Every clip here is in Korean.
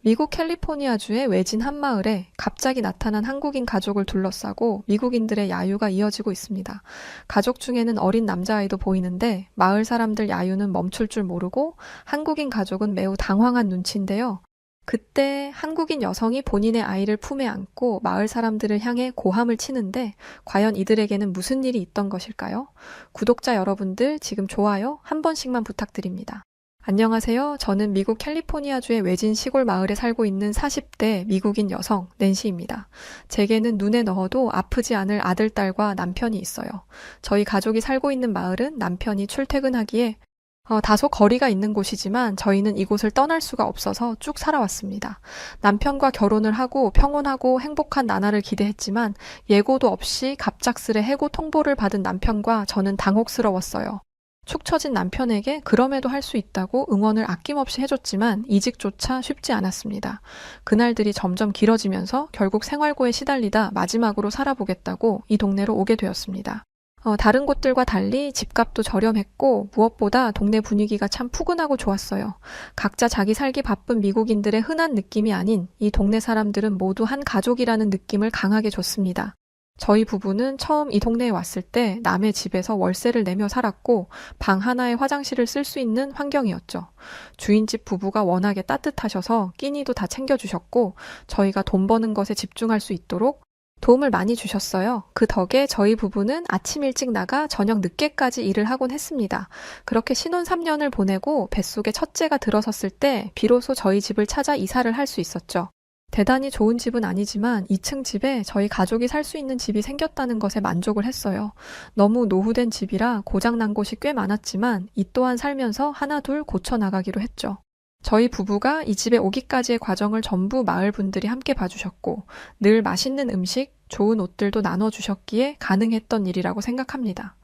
미국 캘리포니아주의 외진 한마을에 갑자기 나타난 한국인 가족을 둘러싸고 미국인들의 야유가 이어지고 있습니다. 가족 중에는 어린 남자아이도 보이는데 마을 사람들 야유는 멈출 줄 모르고 한국인 가족은 매우 당황한 눈치인데요. 그때 한국인 여성이 본인의 아이를 품에 안고 마을 사람들을 향해 고함을 치는데 과연 이들에게는 무슨 일이 있던 것일까요? 구독자 여러분들 지금 좋아요 한 번씩만 부탁드립니다. 안녕하세요. 저는 미국 캘리포니아주의 외진 시골 마을에 살고 있는 40대 미국인 여성 낸시입니다. 제게는 눈에 넣어도 아프지 않을 아들, 딸과 남편이 있어요. 저희 가족이 살고 있는 마을은 남편이 출퇴근하기에 다소 거리가 있는 곳이지만 저희는 이곳을 떠날 수가 없어서 쭉 살아왔습니다. 남편과 결혼을 하고 평온하고 행복한 나날을 기대했지만 예고도 없이 갑작스레 해고 통보를 받은 남편과 저는 당혹스러웠어요. 축 처진 남편에게 그럼에도 할 수 있다고 응원을 아낌없이 해줬지만 이직조차 쉽지 않았습니다. 그날들이 점점 길어지면서 결국 생활고에 시달리다 마지막으로 살아보겠다고 이 동네로 오게 되었습니다. 다른 곳들과 달리 집값도 저렴했고 무엇보다 동네 분위기가 참 푸근하고 좋았어요. 각자 자기 살기 바쁜 미국인들의 흔한 느낌이 아닌 이 동네 사람들은 모두 한 가족이라는 느낌을 강하게 줬습니다. 저희 부부는 처음 이 동네에 왔을 때 남의 집에서 월세를 내며 살았고 방 하나에 화장실을 쓸 수 있는 환경이었죠. 주인집 부부가 워낙에 따뜻하셔서 끼니도 다 챙겨주셨고 저희가 돈 버는 것에 집중할 수 있도록 도움을 많이 주셨어요. 그 덕에 저희 부부는 아침 일찍 나가 저녁 늦게까지 일을 하곤 했습니다. 그렇게 신혼 3년을 보내고 뱃속에 첫째가 들어섰을 때 비로소 저희 집을 찾아 이사를 할 수 있었죠. 대단히 좋은 집은 아니지만 2층 집에 저희 가족이 살 수 있는 집이 생겼다는 것에 만족을 했어요. 너무 노후된 집이라 고장난 곳이 꽤 많았지만 이 또한 살면서 하나둘 고쳐나가기로 했죠. 저희 부부가 이 집에 오기까지의 과정을 전부 마을 분들이 함께 봐주셨고 늘 맛있는 음식, 좋은 옷들도 나눠주셨기에 가능했던 일이라고 생각합니다.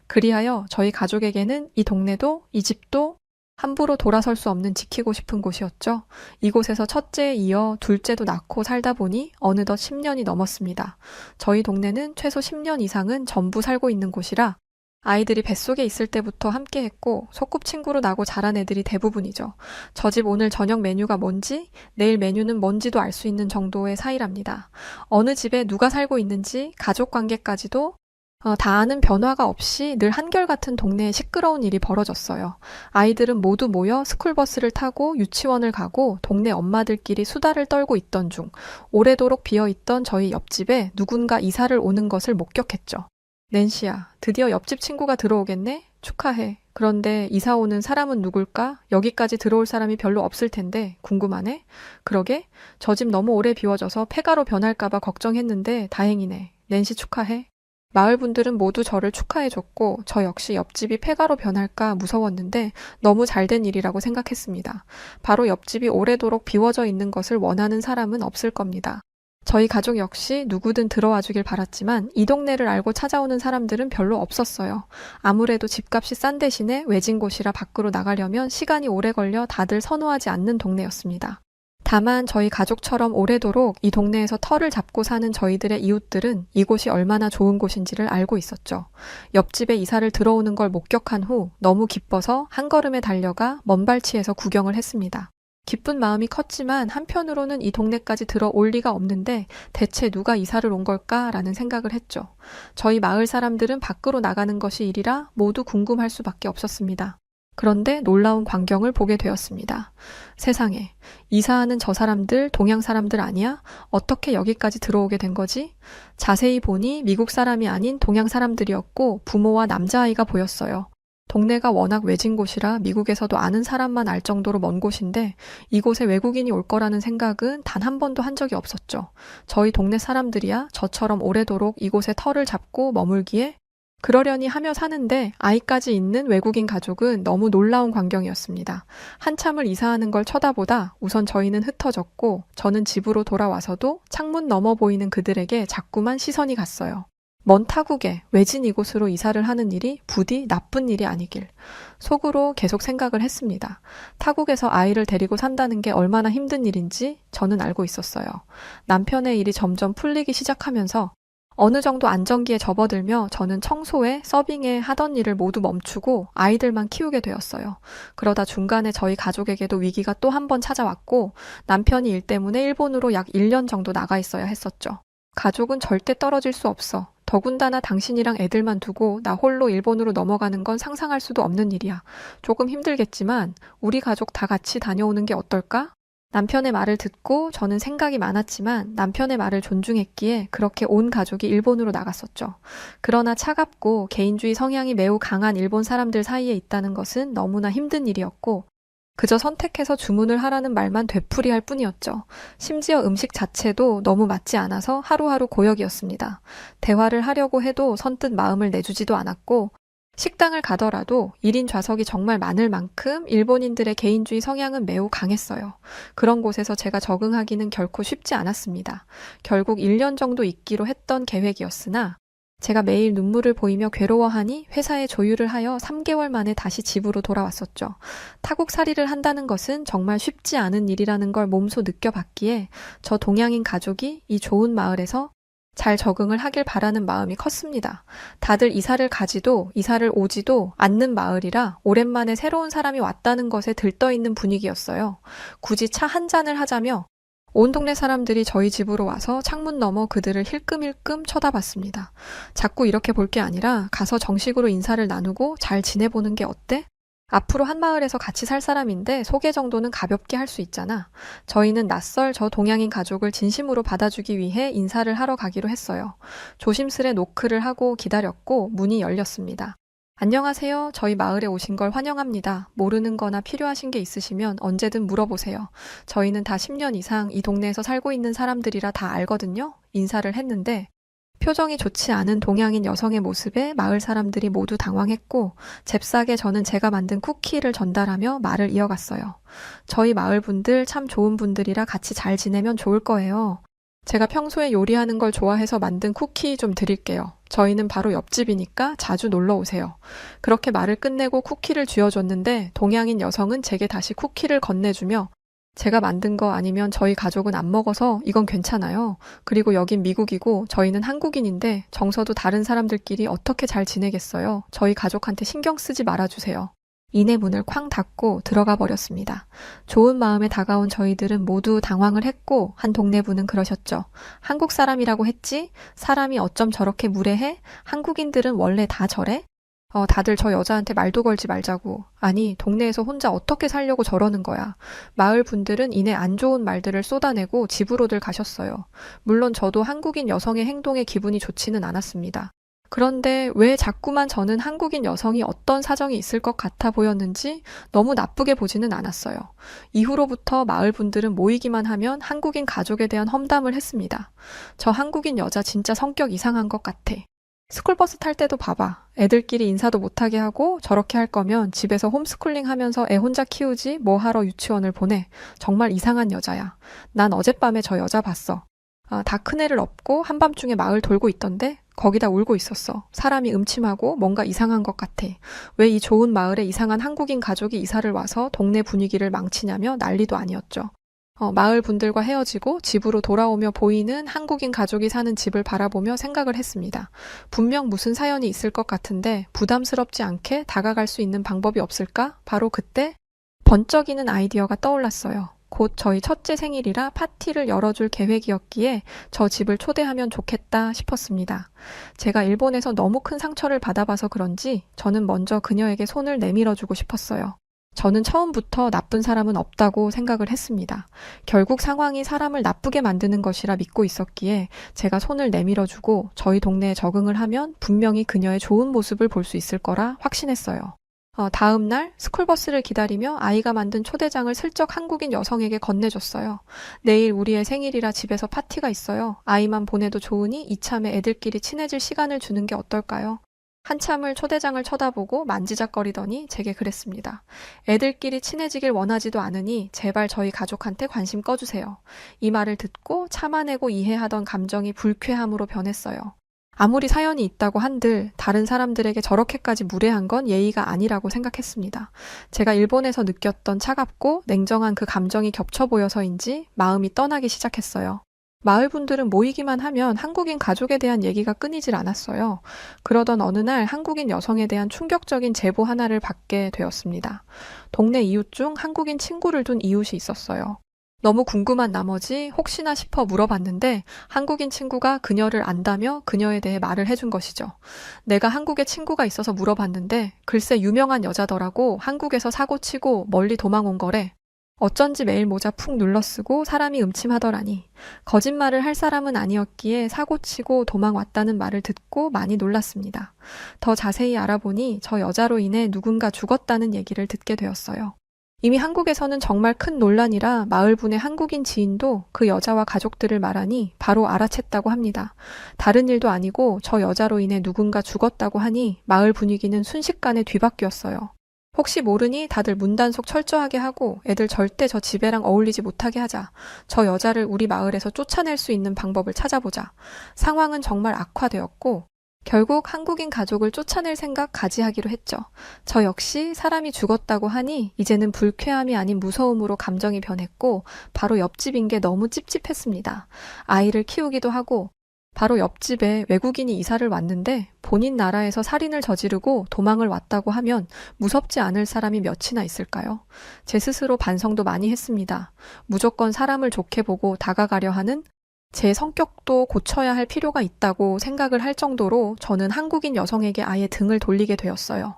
그리하여 저희 가족에게는 이 동네도 이 집도 함부로 돌아설 수 없는 지키고 싶은 곳이었죠. 이곳에서 첫째에 이어 둘째도 낳고 살다 보니 어느덧 10년이 넘었습니다. 저희 동네는 최소 10년 이상은 전부 살고 있는 곳이라 아이들이 뱃속에 있을 때부터 함께 했고 소꿉친구로 나고 자란 애들이 대부분이죠. 저 집 오늘 저녁 메뉴가 뭔지 내일 메뉴는 뭔지도 알 수 있는 정도의 사이랍니다. 어느 집에 누가 살고 있는지 가족 관계까지도 다 아는 변화가 없이 늘 한결같은 동네에 시끄러운 일이 벌어졌어요. 아이들은 모두 모여 스쿨버스를 타고 유치원을 가고 동네 엄마들끼리 수다를 떨고 있던 중 오래도록 비어있던 저희 옆집에 누군가 이사를 오는 것을 목격했죠. 낸시야, 드디어 옆집 친구가 들어오겠네? 축하해. 그런데 이사 오는 사람은 누굴까? 여기까지 들어올 사람이 별로 없을 텐데 궁금하네? 그러게? 저 집 너무 오래 비워져서 폐가로 변할까봐 걱정했는데 다행이네. 낸시 축하해. 마을 분들은 모두 저를 축하해줬고 저 역시 옆집이 폐가로 변할까 무서웠는데 너무 잘된 일이라고 생각했습니다. 바로 옆집이 오래도록 비워져 있는 것을 원하는 사람은 없을 겁니다. 저희 가족 역시 누구든 들어와 주길 바랐지만 이 동네를 알고 찾아오는 사람들은 별로 없었어요. 아무래도 집값이 싼 대신에 외진 곳이라 밖으로 나가려면 시간이 오래 걸려 다들 선호하지 않는 동네였습니다. 다만 저희 가족처럼 오래도록 이 동네에서 터를 잡고 사는 저희들의 이웃들은 이곳이 얼마나 좋은 곳인지를 알고 있었죠. 옆집에 이사를 들어오는 걸 목격한 후 너무 기뻐서 한 걸음에 달려가 먼발치에서 구경을 했습니다. 기쁜 마음이 컸지만 한편으로는 이 동네까지 들어올 리가 없는데 대체 누가 이사를 온 걸까라는 생각을 했죠. 저희 마을 사람들은 밖으로 나가는 것이 일이라 모두 궁금할 수밖에 없었습니다. 그런데 놀라운 광경을 보게 되었습니다. 세상에, 이사하는 저 사람들 동양 사람들 아니야? 어떻게 여기까지 들어오게 된 거지? 자세히 보니 미국 사람이 아닌 동양 사람들이었고 부모와 남자아이가 보였어요. 동네가 워낙 외진 곳이라 미국에서도 아는 사람만 알 정도로 먼 곳인데 이곳에 외국인이 올 거라는 생각은 단 한 번도 한 적이 없었죠. 저희 동네 사람들이야 저처럼 오래도록 이곳에 터를 잡고 머물기에 그러려니 하며 사는데 아이까지 있는 외국인 가족은 너무 놀라운 광경이었습니다. 한참을 이사하는 걸 쳐다보다 우선 저희는 흩어졌고 저는 집으로 돌아와서도 창문 너머 보이는 그들에게 자꾸만 시선이 갔어요. 먼 타국에 외진 이곳으로 이사를 하는 일이 부디 나쁜 일이 아니길. 속으로 계속 생각을 했습니다. 타국에서 아이를 데리고 산다는 게 얼마나 힘든 일인지 저는 알고 있었어요. 남편의 일이 점점 풀리기 시작하면서 어느 정도 안정기에 접어들며 저는 청소에, 서빙에 하던 일을 모두 멈추고 아이들만 키우게 되었어요. 그러다 중간에 저희 가족에게도 위기가 또 한 번 찾아왔고 남편이 일 때문에 일본으로 약 1년 정도 나가 있어야 했었죠. 가족은 절대 떨어질 수 없어. 더군다나 당신이랑 애들만 두고 나 홀로 일본으로 넘어가는 건 상상할 수도 없는 일이야. 조금 힘들겠지만 우리 가족 다 같이 다녀오는 게 어떨까? 남편의 말을 듣고 저는 생각이 많았지만 남편의 말을 존중했기에 그렇게 온 가족이 일본으로 나갔었죠. 그러나 차갑고 개인주의 성향이 매우 강한 일본 사람들 사이에 있다는 것은 너무나 힘든 일이었고 그저 선택해서 주문을 하라는 말만 되풀이할 뿐이었죠. 심지어 음식 자체도 너무 맞지 않아서 하루하루 고역이었습니다. 대화를 하려고 해도 선뜻 마음을 내주지도 않았고 식당을 가더라도 1인 좌석이 정말 많을 만큼 일본인들의 개인주의 성향은 매우 강했어요. 그런 곳에서 제가 적응하기는 결코 쉽지 않았습니다. 결국 1년 정도 있기로 했던 계획이었으나 제가 매일 눈물을 보이며 괴로워하니 회사에 조율을 하여 3개월 만에 다시 집으로 돌아왔었죠. 타국살이를 한다는 것은 정말 쉽지 않은 일이라는 걸 몸소 느껴봤기에 저 동양인 가족이 이 좋은 마을에서 잘 적응을 하길 바라는 마음이 컸습니다. 다들 이사를 가지도 이사를 오지도 않는 마을이라 오랜만에 새로운 사람이 왔다는 것에 들떠있는 분위기였어요. 굳이 차 한 잔을 하자며 온 동네 사람들이 저희 집으로 와서 창문 너머 그들을 힐끔힐끔 쳐다봤습니다. 자꾸 이렇게 볼 게 아니라 가서 정식으로 인사를 나누고 잘 지내보는 게 어때? 앞으로 한 마을에서 같이 살 사람인데 소개 정도는 가볍게 할 수 있잖아. 저희는 낯설 저 동양인 가족을 진심으로 받아주기 위해 인사를 하러 가기로 했어요. 조심스레 노크를 하고 기다렸고 문이 열렸습니다. 안녕하세요. 저희 마을에 오신 걸 환영합니다. 모르는 거나 필요하신 게 있으시면 언제든 물어보세요. 저희는 다 10년 이상 이 동네에서 살고 있는 사람들이라 다 알거든요. 인사를 했는데 표정이 좋지 않은 동양인 여성의 모습에 마을 사람들이 모두 당황했고 잽싸게 저는 제가 만든 쿠키를 전달하며 말을 이어갔어요. 저희 마을 분들 참 좋은 분들이라 같이 잘 지내면 좋을 거예요. 제가 평소에 요리하는 걸 좋아해서 만든 쿠키 좀 드릴게요. 저희는 바로 옆집이니까 자주 놀러 오세요. 그렇게 말을 끝내고 쿠키를 쥐어줬는데 동양인 여성은 제게 다시 쿠키를 건네주며 제가 만든 거 아니면 저희 가족은 안 먹어서 이건 괜찮아요. 그리고 여긴 미국이고 저희는 한국인인데 정서도 다른 사람들끼리 어떻게 잘 지내겠어요. 저희 가족한테 신경 쓰지 말아주세요. 이내 문을 쾅 닫고 들어가 버렸습니다. 좋은 마음에 다가온 저희들은 모두 당황을 했고 한 동네분은 그러셨죠. 한국 사람이라고 했지? 사람이 어쩜 저렇게 무례해? 한국인들은 원래 다 저래? 다들 저 여자한테 말도 걸지 말자고. 아니, 동네에서 혼자 어떻게 살려고 저러는 거야. 마을 분들은 이내 안 좋은 말들을 쏟아내고 집으로들 가셨어요. 물론 저도 한국인 여성의 행동에 기분이 좋지는 않았습니다. 그런데 왜 자꾸만 저는 한국인 여성이 어떤 사정이 있을 것 같아 보였는지 너무 나쁘게 보지는 않았어요. 이후로부터 마을 분들은 모이기만 하면 한국인 가족에 대한 험담을 했습니다. 저 한국인 여자 진짜 성격 이상한 것 같아. 스쿨버스 탈 때도 봐봐. 애들끼리 인사도 못하게 하고 저렇게 할 거면 집에서 홈스쿨링 하면서 애 혼자 키우지 뭐 하러 유치원을 보내. 정말 이상한 여자야. 난 어젯밤에 저 여자 봤어. 다 큰애를 업고 한밤중에 마을 돌고 있던데 거기다 울고 있었어. 사람이 음침하고 뭔가 이상한 것 같아. 왜 이 좋은 마을에 이상한 한국인 가족이 이사를 와서 동네 분위기를 망치냐며 난리도 아니었죠. 마을 분들과 헤어지고 집으로 돌아오며 보이는 한국인 가족이 사는 집을 바라보며 생각을 했습니다. 분명 무슨 사연이 있을 것 같은데 부담스럽지 않게 다가갈 수 있는 방법이 없을까? 바로 그때 번쩍이는 아이디어가 떠올랐어요. 곧 저희 첫째 생일이라 파티를 열어줄 계획이었기에 저 집을 초대하면 좋겠다 싶었습니다. 제가 일본에서 너무 큰 상처를 받아봐서 그런지 저는 먼저 그녀에게 손을 내밀어주고 싶었어요. 저는 처음부터 나쁜 사람은 없다고 생각을 했습니다. 결국 상황이 사람을 나쁘게 만드는 것이라 믿고 있었기에 제가 손을 내밀어주고 저희 동네에 적응을 하면 분명히 그녀의 좋은 모습을 볼 수 있을 거라 확신했어요. 다음 날 스쿨버스를 기다리며 아이가 만든 초대장을 슬쩍 한국인 여성에게 건네줬어요. 내일 우리의 생일이라 집에서 파티가 있어요. 아이만 보내도 좋으니 이참에 애들끼리 친해질 시간을 주는 게 어떨까요? 한참을 초대장을 쳐다보고 만지작거리더니 제게 그랬습니다. 애들끼리 친해지길 원하지도 않으니 제발 저희 가족한테 관심 꺼주세요. 이 말을 듣고 참아내고 이해하던 감정이 불쾌함으로 변했어요. 아무리 사연이 있다고 한들 다른 사람들에게 저렇게까지 무례한 건 예의가 아니라고 생각했습니다. 제가 일본에서 느꼈던 차갑고 냉정한 그 감정이 겹쳐 보여서인지 마음이 떠나기 시작했어요. 마을 분들은 모이기만 하면 한국인 가족에 대한 얘기가 끊이질 않았어요. 그러던 어느 날 한국인 여성에 대한 충격적인 제보 하나를 받게 되었습니다. 동네 이웃 중 한국인 친구를 둔 이웃이 있었어요. 너무 궁금한 나머지 혹시나 싶어 물어봤는데 한국인 친구가 그녀를 안다며 그녀에 대해 말을 해준 것이죠. 내가 한국에 친구가 있어서 물어봤는데 글쎄 유명한 여자더라고. 한국에서 사고치고 멀리 도망온 거래. 어쩐지 매일 모자 푹 눌러쓰고 사람이 음침하더라니. 거짓말을 할 사람은 아니었기에 사고치고 도망왔다는 말을 듣고 많이 놀랐습니다. 더 자세히 알아보니 저 여자로 인해 누군가 죽었다는 얘기를 듣게 되었어요. 이미 한국에서는 정말 큰 논란이라 마을 분의 한국인 지인도 그 여자와 가족들을 말하니 바로 알아챘다고 합니다. 다른 일도 아니고 저 여자로 인해 누군가 죽었다고 하니 마을 분위기는 순식간에 뒤바뀌었어요. 혹시 모르니 다들 문단속 철저하게 하고 애들 절대 저 집애랑 어울리지 못하게 하자. 저 여자를 우리 마을에서 쫓아낼 수 있는 방법을 찾아보자. 상황은 정말 악화되었고 결국 한국인 가족을 쫓아낼 생각 가지하기로 했죠. 저 역시 사람이 죽었다고 하니 이제는 불쾌함이 아닌 무서움으로 감정이 변했고 바로 옆집인 게 너무 찝찝했습니다. 아이를 키우기도 하고 바로 옆집에 외국인이 이사를 왔는데 본인 나라에서 살인을 저지르고 도망을 왔다고 하면 무섭지 않을 사람이 몇이나 있을까요? 제 스스로 반성도 많이 했습니다. 무조건 사람을 좋게 보고 다가가려 하는 제 성격도 고쳐야 할 필요가 있다고 생각을 할 정도로 저는 한국인 여성에게 아예 등을 돌리게 되었어요.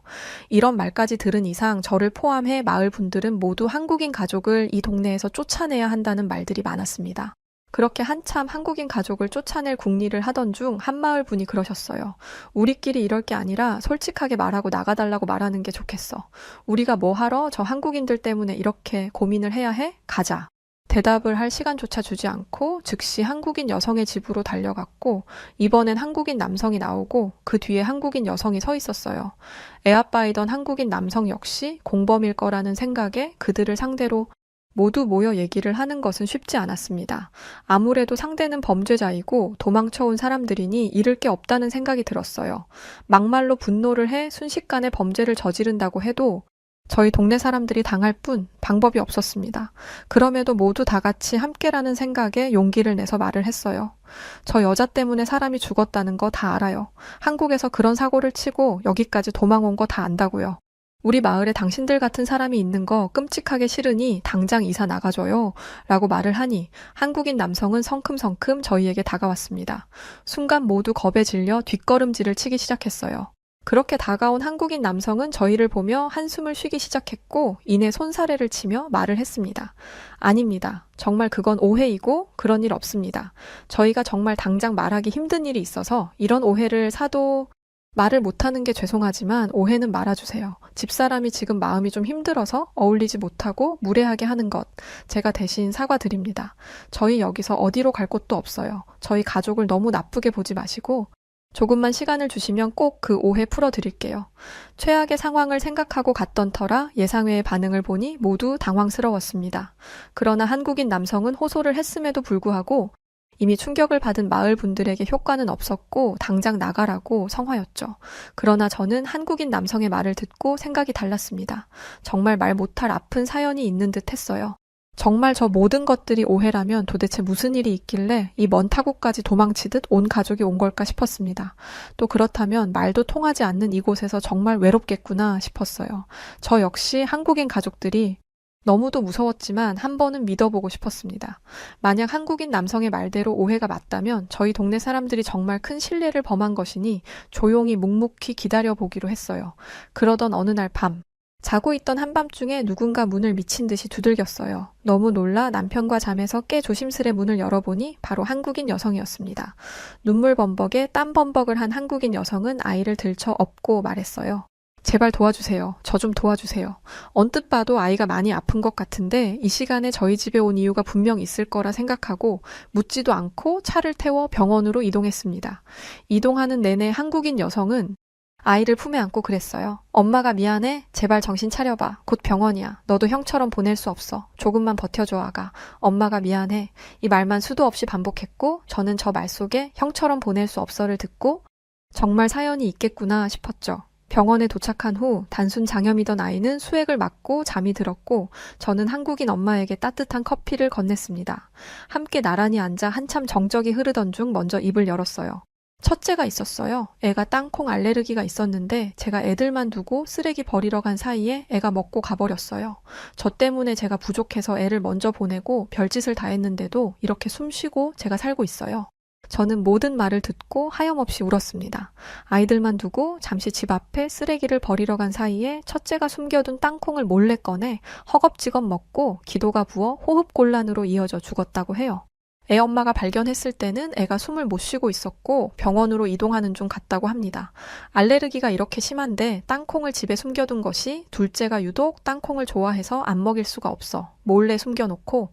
이런 말까지 들은 이상 저를 포함해 마을 분들은 모두 한국인 가족을 이 동네에서 쫓아내야 한다는 말들이 많았습니다. 그렇게 한참 한국인 가족을 쫓아낼 궁리를 하던 중 한마을 분이 그러셨어요. 우리끼리 이럴 게 아니라 솔직하게 말하고 나가달라고 말하는 게 좋겠어. 우리가 뭐 하러 저 한국인들 때문에 이렇게 고민을 해야 해? 가자. 대답을 할 시간조차 주지 않고 즉시 한국인 여성의 집으로 달려갔고 이번엔 한국인 남성이 나오고 그 뒤에 한국인 여성이 서 있었어요. 애아빠이던 한국인 남성 역시 공범일 거라는 생각에 그들을 상대로 모두 모여 얘기를 하는 것은 쉽지 않았습니다. 아무래도 상대는 범죄자이고 도망쳐온 사람들이니 잃을 게 없다는 생각이 들었어요. 막말로 분노를 해 순식간에 범죄를 저지른다고 해도 저희 동네 사람들이 당할 뿐 방법이 없었습니다. 그럼에도 모두 다 같이 함께라는 생각에 용기를 내서 말을 했어요. 저 여자 때문에 사람이 죽었다는 거 다 알아요. 한국에서 그런 사고를 치고 여기까지 도망온 거 다 안다고요. 우리 마을에 당신들 같은 사람이 있는 거 끔찍하게 싫으니 당장 이사 나가줘요. 라고 말을 하니 한국인 남성은 성큼성큼 저희에게 다가왔습니다. 순간 모두 겁에 질려 뒷걸음질을 치기 시작했어요. 그렇게 다가온 한국인 남성은 저희를 보며 한숨을 쉬기 시작했고 이내 손사래를 치며 말을 했습니다. 아닙니다. 정말 그건 오해이고 그런 일 없습니다. 저희가 정말 당장 말하기 힘든 일이 있어서 이런 오해를 사도 말을 못하는 게 죄송하지만 오해는 말아주세요. 집사람이 지금 마음이 좀 힘들어서 어울리지 못하고 무례하게 하는 것 제가 대신 사과드립니다. 저희 여기서 어디로 갈 곳도 없어요. 저희 가족을 너무 나쁘게 보지 마시고 조금만 시간을 주시면 꼭 그 오해 풀어드릴게요. 최악의 상황을 생각하고 갔던 터라 예상외의 반응을 보니 모두 당황스러웠습니다. 그러나 한국인 남성은 호소를 했음에도 불구하고 이미 충격을 받은 마을 분들에게 효과는 없었고 당장 나가라고 성화였죠. 그러나 저는 한국인 남성의 말을 듣고 생각이 달랐습니다. 정말 말 못할 아픈 사연이 있는 듯 했어요. 정말 저 모든 것들이 오해라면 도대체 무슨 일이 있길래 이 먼 타국까지 도망치듯 온 가족이 온 걸까 싶었습니다. 또 그렇다면 말도 통하지 않는 이곳에서 정말 외롭겠구나 싶었어요. 저 역시 한국인 가족들이 너무도 무서웠지만 한 번은 믿어보고 싶었습니다. 만약 한국인 남성의 말대로 오해가 맞다면 저희 동네 사람들이 정말 큰 실례를 범한 것이니 조용히 묵묵히 기다려보기로 했어요. 그러던 어느 날 밤, 자고 있던 한밤중에 누군가 문을 미친 듯이 두들겼어요. 너무 놀라 남편과 잠에서 깨 조심스레 문을 열어보니 바로 한국인 여성이었습니다. 눈물 범벅에 땀 범벅을 한 한국인 여성은 아이를 들쳐 업고 말했어요. 제발 도와주세요. 저 좀 도와주세요. 언뜻 봐도 아이가 많이 아픈 것 같은데 이 시간에 저희 집에 온 이유가 분명 있을 거라 생각하고 묻지도 않고 차를 태워 병원으로 이동했습니다. 이동하는 내내 한국인 여성은 아이를 품에 안고 그랬어요. 엄마가 미안해. 제발 정신 차려봐. 곧 병원이야. 너도 형처럼 보낼 수 없어. 조금만 버텨줘 아가. 엄마가 미안해. 이 말만 수도 없이 반복했고 저는 저 말 속에 형처럼 보낼 수 없어를 듣고 정말 사연이 있겠구나 싶었죠. 병원에 도착한 후 단순 장염이던 아이는 수액을 맞고 잠이 들었고 저는 한국인 엄마에게 따뜻한 커피를 건넸습니다. 함께 나란히 앉아 한참 정적이 흐르던 중 먼저 입을 열었어요. 첫째가 있었어요. 애가 땅콩 알레르기가 있었는데 제가 애들만 두고 쓰레기 버리러 간 사이에 애가 먹고 가버렸어요. 저 때문에 제가 부족해서 애를 먼저 보내고 별짓을 다 했는데도 이렇게 숨쉬고 제가 살고 있어요. 저는 모든 말을 듣고 하염없이 울었습니다. 아이들만 두고 잠시 집 앞에 쓰레기를 버리러 간 사이에 첫째가 숨겨둔 땅콩을 몰래 꺼내 허겁지겁 먹고 기도가 부어 호흡곤란으로 이어져 죽었다고 해요. 애 엄마가 발견했을 때는 애가 숨을 못 쉬고 있었고 병원으로 이동하는 중 같다고 합니다. 알레르기가 이렇게 심한데 땅콩을 집에 숨겨둔 것이 둘째가 유독 땅콩을 좋아해서 안 먹일 수가 없어 몰래 숨겨놓고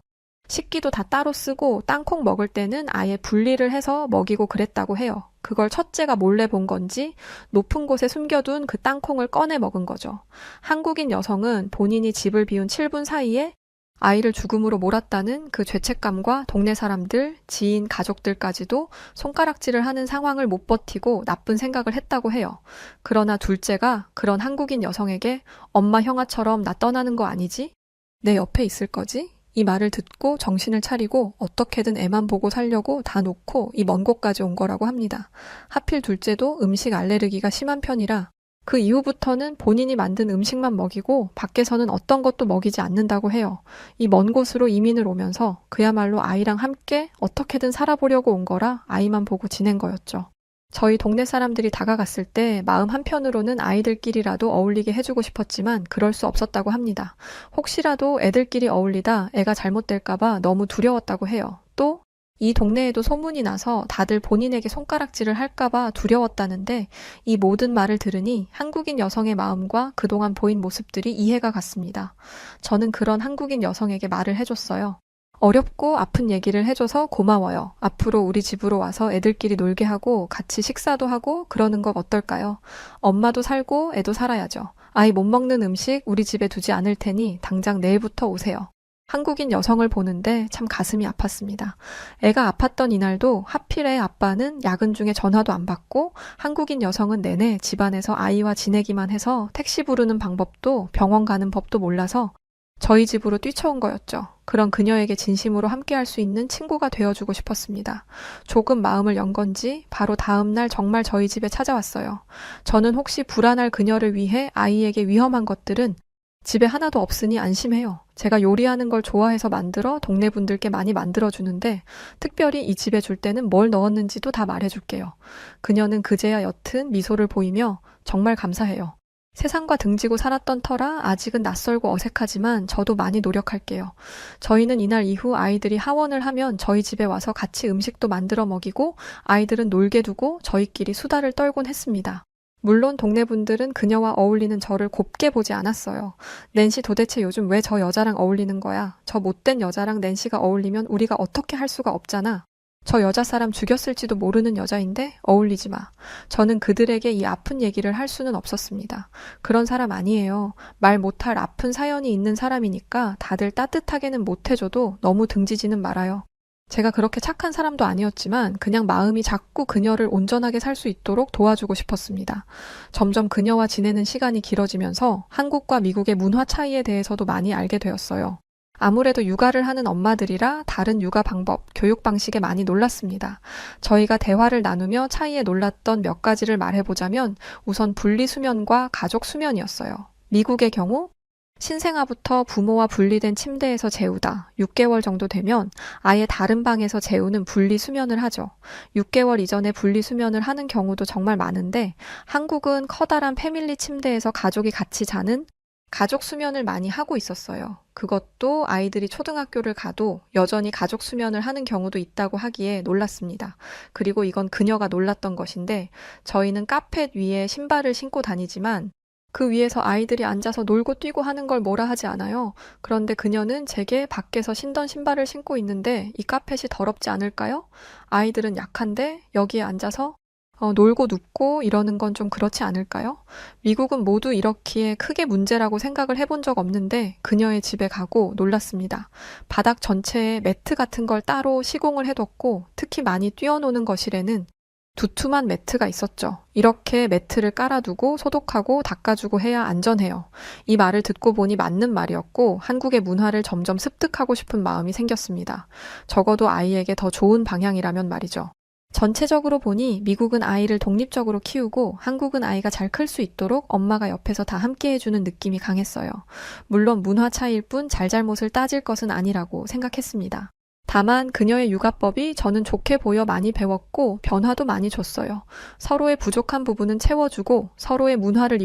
식기도 다 따로 쓰고 땅콩 먹을 때는 아예 분리를 해서 먹이고 그랬다고 해요. 그걸 첫째가 몰래 본 건지 높은 곳에 숨겨둔 그 땅콩을 꺼내 먹은 거죠. 한국인 여성은 본인이 집을 비운 7분 사이에 아이를 죽음으로 몰았다는 그 죄책감과 동네 사람들, 지인, 가족들까지도 손가락질을 하는 상황을 못 버티고 나쁜 생각을 했다고 해요. 그러나 둘째가 그런 한국인 여성에게 엄마 형아처럼 나 떠나는 거 아니지? 내 옆에 있을 거지? 이 말을 듣고 정신을 차리고 어떻게든 애만 보고 살려고 다 놓고 이 먼 곳까지 온 거라고 합니다. 하필 둘째도 음식 알레르기가 심한 편이라 그 이후부터는 본인이 만든 음식만 먹이고 밖에서는 어떤 것도 먹이지 않는다고 해요. 이 먼 곳으로 이민을 오면서 그야말로 아이랑 함께 어떻게든 살아보려고 온 거라 아이만 보고 지낸 거였죠. 저희 동네 사람들이 다가갔을 때 마음 한편으로는 아이들끼리라도 어울리게 해주고 싶었지만 그럴 수 없었다고 합니다. 혹시라도 애들끼리 어울리다 애가 잘못될까봐 너무 두려웠다고 해요. 또 이 동네에도 소문이 나서 다들 본인에게 손가락질을 할까봐 두려웠다는데 이 모든 말을 들으니 한국인 여성의 마음과 그동안 보인 모습들이 이해가 갔습니다. 저는 그런 한국인 여성에게 말을 해줬어요. 어렵고 아픈 얘기를 해줘서 고마워요. 앞으로 우리 집으로 와서 애들끼리 놀게 하고 같이 식사도 하고 그러는 것 어떨까요? 엄마도 살고 애도 살아야죠. 아이 못 먹는 음식 우리 집에 두지 않을 테니 당장 내일부터 오세요. 한국인 여성을 보는데 참 가슴이 아팠습니다. 애가 아팠던 이날도 하필에 아빠는 야근 중에 전화도 안 받고 한국인 여성은 내내 집안에서 아이와 지내기만 해서 택시 부르는 방법도 병원 가는 법도 몰라서 저희 집으로 뛰쳐온 거였죠. 그런 그녀에게 진심으로 함께할 수 있는 친구가 되어주고 싶었습니다. 조금 마음을 연 건지 바로 다음 날 정말 저희 집에 찾아왔어요. 저는 혹시 불안할 그녀를 위해 아이에게 위험한 것들은 집에 하나도 없으니 안심해요. 제가 요리하는 걸 좋아해서 만들어 동네 분들께 많이 만들어주는데 특별히 이 집에 줄 때는 뭘 넣었는지도 다 말해줄게요. 그녀는 그제야 옅은 미소를 보이며 정말 감사해요. 세상과 등지고 살았던 터라 아직은 낯설고 어색하지만 저도 많이 노력할게요. 저희는 이날 이후 아이들이 하원을 하면 저희 집에 와서 같이 음식도 만들어 먹이고 아이들은 놀게 두고 저희끼리 수다를 떨곤 했습니다. 물론 동네 분들은 그녀와 어울리는 저를 곱게 보지 않았어요. 낸시 도대체 요즘 왜 저 여자랑 어울리는 거야? 저 못된 여자랑 낸시가 어울리면 우리가 어떻게 할 수가 없잖아. 저 여자 사람 죽였을지도 모르는 여자인데 어울리지 마. 저는 그들에게 이 아픈 얘기를 할 수는 없었습니다. 그런 사람 아니에요. 말 못할 아픈 사연이 있는 사람이니까 다들 따뜻하게는 못해줘도 너무 등지지는 말아요. 제가 그렇게 착한 사람도 아니었지만 그냥 마음이 자꾸 그녀를 온전하게 살 수 있도록 도와주고 싶었습니다. 점점 그녀와 지내는 시간이 길어지면서 한국과 미국의 문화 차이에 대해서도 많이 알게 되었어요. 아무래도 육아를 하는 엄마들이라 다른 육아 방법, 교육 방식에 많이 놀랐습니다. 저희가 대화를 나누며 차이에 놀랐던 몇 가지를 말해보자면 우선 분리수면과 가족수면이었어요. 미국의 경우 신생아부터 부모와 분리된 침대에서 재우다 6개월 정도 되면 아예 다른 방에서 재우는 분리수면을 하죠. 6개월 이전에 분리수면을 하는 경우도 정말 많은데 한국은 커다란 패밀리 침대에서 가족이 같이 자는 가족 수면을 많이 하고 있었어요. 그것도 아이들이 초등학교를 가도 여전히 가족 수면을 하는 경우도 있다고 하기에 놀랐습니다. 그리고 이건 그녀가 놀랐던 것인데 저희는 카펫 위에 신발을 신고 다니지만 그 위에서 아이들이 앉아서 놀고 뛰고 하는 걸 뭐라 하지 않아요. 그런데 그녀는 제게 밖에서 신던 신발을 신고 있는데 이 카펫이 더럽지 않을까요? 아이들은 약한데 여기에 앉아서 놀고 눕고 이러는 건 좀 그렇지 않을까요? 미국은 모두 이렇기에 크게 문제라고 생각을 해본 적 없는데 그녀의 집에 가고 놀랐습니다. 바닥 전체에 매트 같은 걸 따로 시공을 해뒀고 특히 많이 뛰어노는 거실에는 두툼한 매트가 있었죠. 이렇게 매트를 깔아두고 소독하고 닦아주고 해야 안전해요. 이 말을 듣고 보니 맞는 말이었고 한국의 문화를 점점 습득하고 싶은 마음이 생겼습니다. 적어도 아이에게 더 좋은 방향이라면 말이죠. 전체적으로 보니 미국은 아이를 독립적으로 키우고 한국은 아이가 잘 클 수 있도록 엄마가 옆에서 다 함께 해주는 느낌이 강했어요. 물론 문화 차이일 뿐 잘잘못을 따질 것은 아니라고 생각했습니다. 다만 그녀의 육아법이 저는 좋게 보여 많이 배웠고 변화도 많이 줬어요. 서로의 부족한 부분은 채워주고 서로의 문화를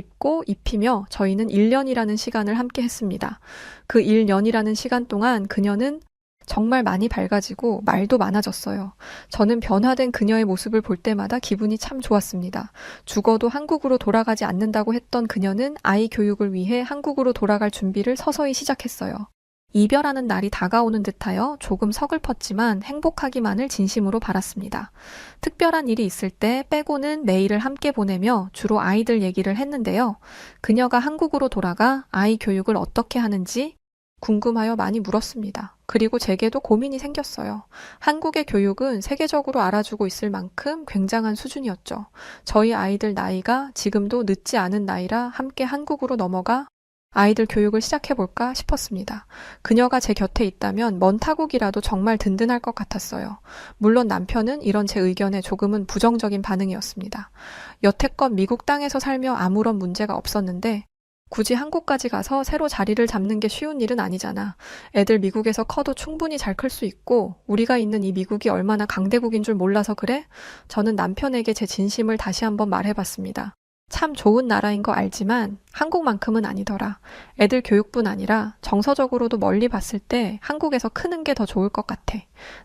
입히며 저희는 1년이라는 시간을 함께 했습니다. 그 1년이라는 시간 동안 그녀는 정말 많이 밝아지고 말도 많아졌어요. 저는 변화된 그녀의 모습을 볼 때마다 기분이 참 좋았습니다. 죽어도 한국으로 돌아가지 않는다고 했던 그녀는 아이 교육을 위해 한국으로 돌아갈 준비를 서서히 시작했어요. 이별하는 날이 다가오는 듯하여 조금 서글펐지만 행복하기만을 진심으로 바랐습니다. 특별한 일이 있을 때 빼고는 매일을 함께 보내며 주로 아이들 얘기를 했는데요. 그녀가 한국으로 돌아가 아이 교육을 어떻게 하는지 궁금하여 많이 물었습니다. 그리고 제게도 고민이 생겼어요. 한국의 교육은 세계적으로 알아주고 있을 만큼 굉장한 수준이었죠. 저희 아이들 나이가 지금도 늦지 않은 나이라 함께 한국으로 넘어가 아이들 교육을 시작해볼까 싶었습니다. 그녀가 제 곁에 있다면 먼 타국이라도 정말 든든할 것 같았어요. 물론 남편은 이런 제 의견에 조금은 부정적인 반응이었습니다. 여태껏 미국 땅에서 살며 아무런 문제가 없었는데 굳이 한국까지 가서 새로 자리를 잡는 게 쉬운 일은 아니잖아. 애들 미국에서 커도 충분히 잘 클 수 있고 우리가 있는 이 미국이 얼마나 강대국인 줄 몰라서 그래? 저는 남편에게 제 진심을 다시 한번 말해봤습니다. 참 좋은 나라인 거 알지만 한국만큼은 아니더라. 애들 교육뿐 아니라 정서적으로도 멀리 봤을 때 한국에서 크는 게 더 좋을 것 같아.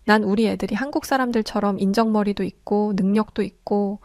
난 우리 애들이 한국 사람들처럼 인정머리도 있고 능력도 있고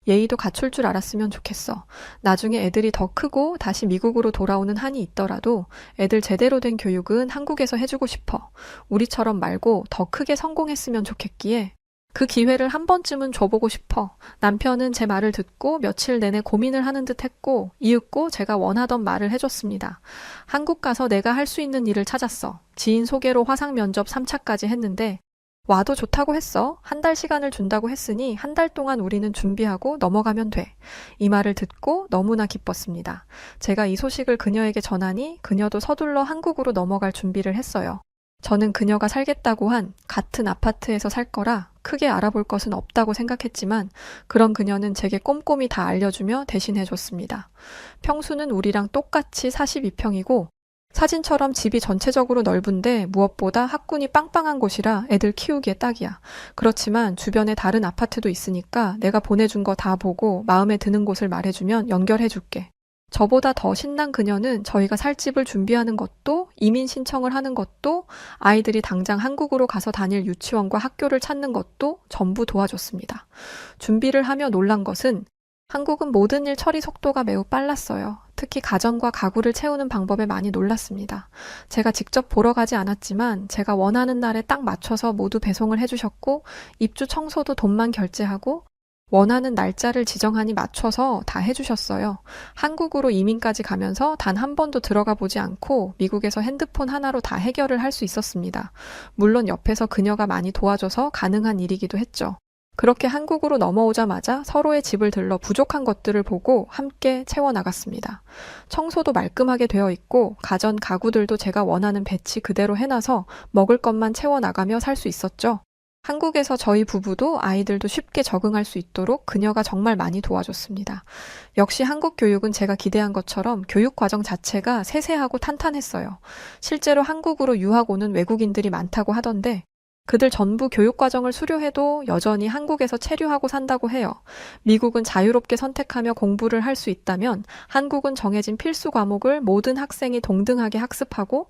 예의도 갖출 줄 알았으면 좋겠어. 나중에 애들이 더 크고 다시 미국으로 돌아오는 한이 있더라도 애들 제대로 된 교육은 한국에서 해주고 싶어. 우리처럼 말고 더 크게 성공했으면 좋겠기에 그 기회를 한 번쯤은 줘보고 싶어. 남편은 제 말을 듣고 며칠 내내 고민을 하는 듯 했고 이윽고 제가 원하던 말을 해줬습니다. 한국 가서 내가 할 수 있는 일을 찾았어. 지인 소개로 화상 면접 3차까지 했는데 와도 좋다고 했어. 한 달 시간을 준다고 했으니 한 달 동안 우리는 준비하고 넘어가면 돼. 이 말을 듣고 너무나 기뻤습니다. 제가 이 소식을 그녀에게 전하니 그녀도 서둘러 한국으로 넘어갈 준비를 했어요. 저는 그녀가 살겠다고 한 같은 아파트에서 살 거라 크게 알아볼 것은 없다고 생각했지만 그런 그녀는 제게 꼼꼼히 다 알려주며 대신해줬습니다. 평수는 우리랑 똑같이 42평이고 사진처럼 집이 전체적으로 넓은데 무엇보다 학군이 빵빵한 곳이라 애들 키우기에 딱이야. 그렇지만 주변에 다른 아파트도 있으니까 내가 보내준 거 다 보고 마음에 드는 곳을 말해주면 연결해줄게. 저보다 더 신난 그녀는 저희가 살 집을 준비하는 것도 이민 신청을 하는 것도 아이들이 당장 한국으로 가서 다닐 유치원과 학교를 찾는 것도 전부 도와줬습니다. 준비를 하며 놀란 것은 한국은 모든 일 처리 속도가 매우 빨랐어요. 특히 가전과 가구를 채우는 방법에 많이 놀랐습니다. 제가 직접 보러 가지 않았지만 제가 원하는 날에 딱 맞춰서 모두 배송을 해주셨고 입주 청소도 돈만 결제하고 원하는 날짜를 지정하니 맞춰서 다 해주셨어요. 한국으로 이민까지 가면서 단 한 번도 들어가 보지 않고 미국에서 핸드폰 하나로 다 해결을 할 수 있었습니다. 물론 옆에서 그녀가 많이 도와줘서 가능한 일이기도 했죠. 그렇게 한국으로 넘어오자마자 서로의 집을 들러 부족한 것들을 보고 함께 채워나갔습니다. 청소도 말끔하게 되어 있고 가전 가구들도 제가 원하는 배치 그대로 해놔서 먹을 것만 채워나가며 살 수 있었죠. 한국에서 저희 부부도 아이들도 쉽게 적응할 수 있도록 그녀가 정말 많이 도와줬습니다. 역시 한국 교육은 제가 기대한 것처럼 교육 과정 자체가 세세하고 탄탄했어요. 실제로 한국으로 유학 오는 외국인들이 많다고 하던데 그들 전부 교육 과정을 수료해도 여전히 한국에서 체류하고 산다고 해요. 미국은 자유롭게 선택하며 공부를 할 수 있다면 한국은 정해진 필수 과목을 모든 학생이 동등하게 학습하고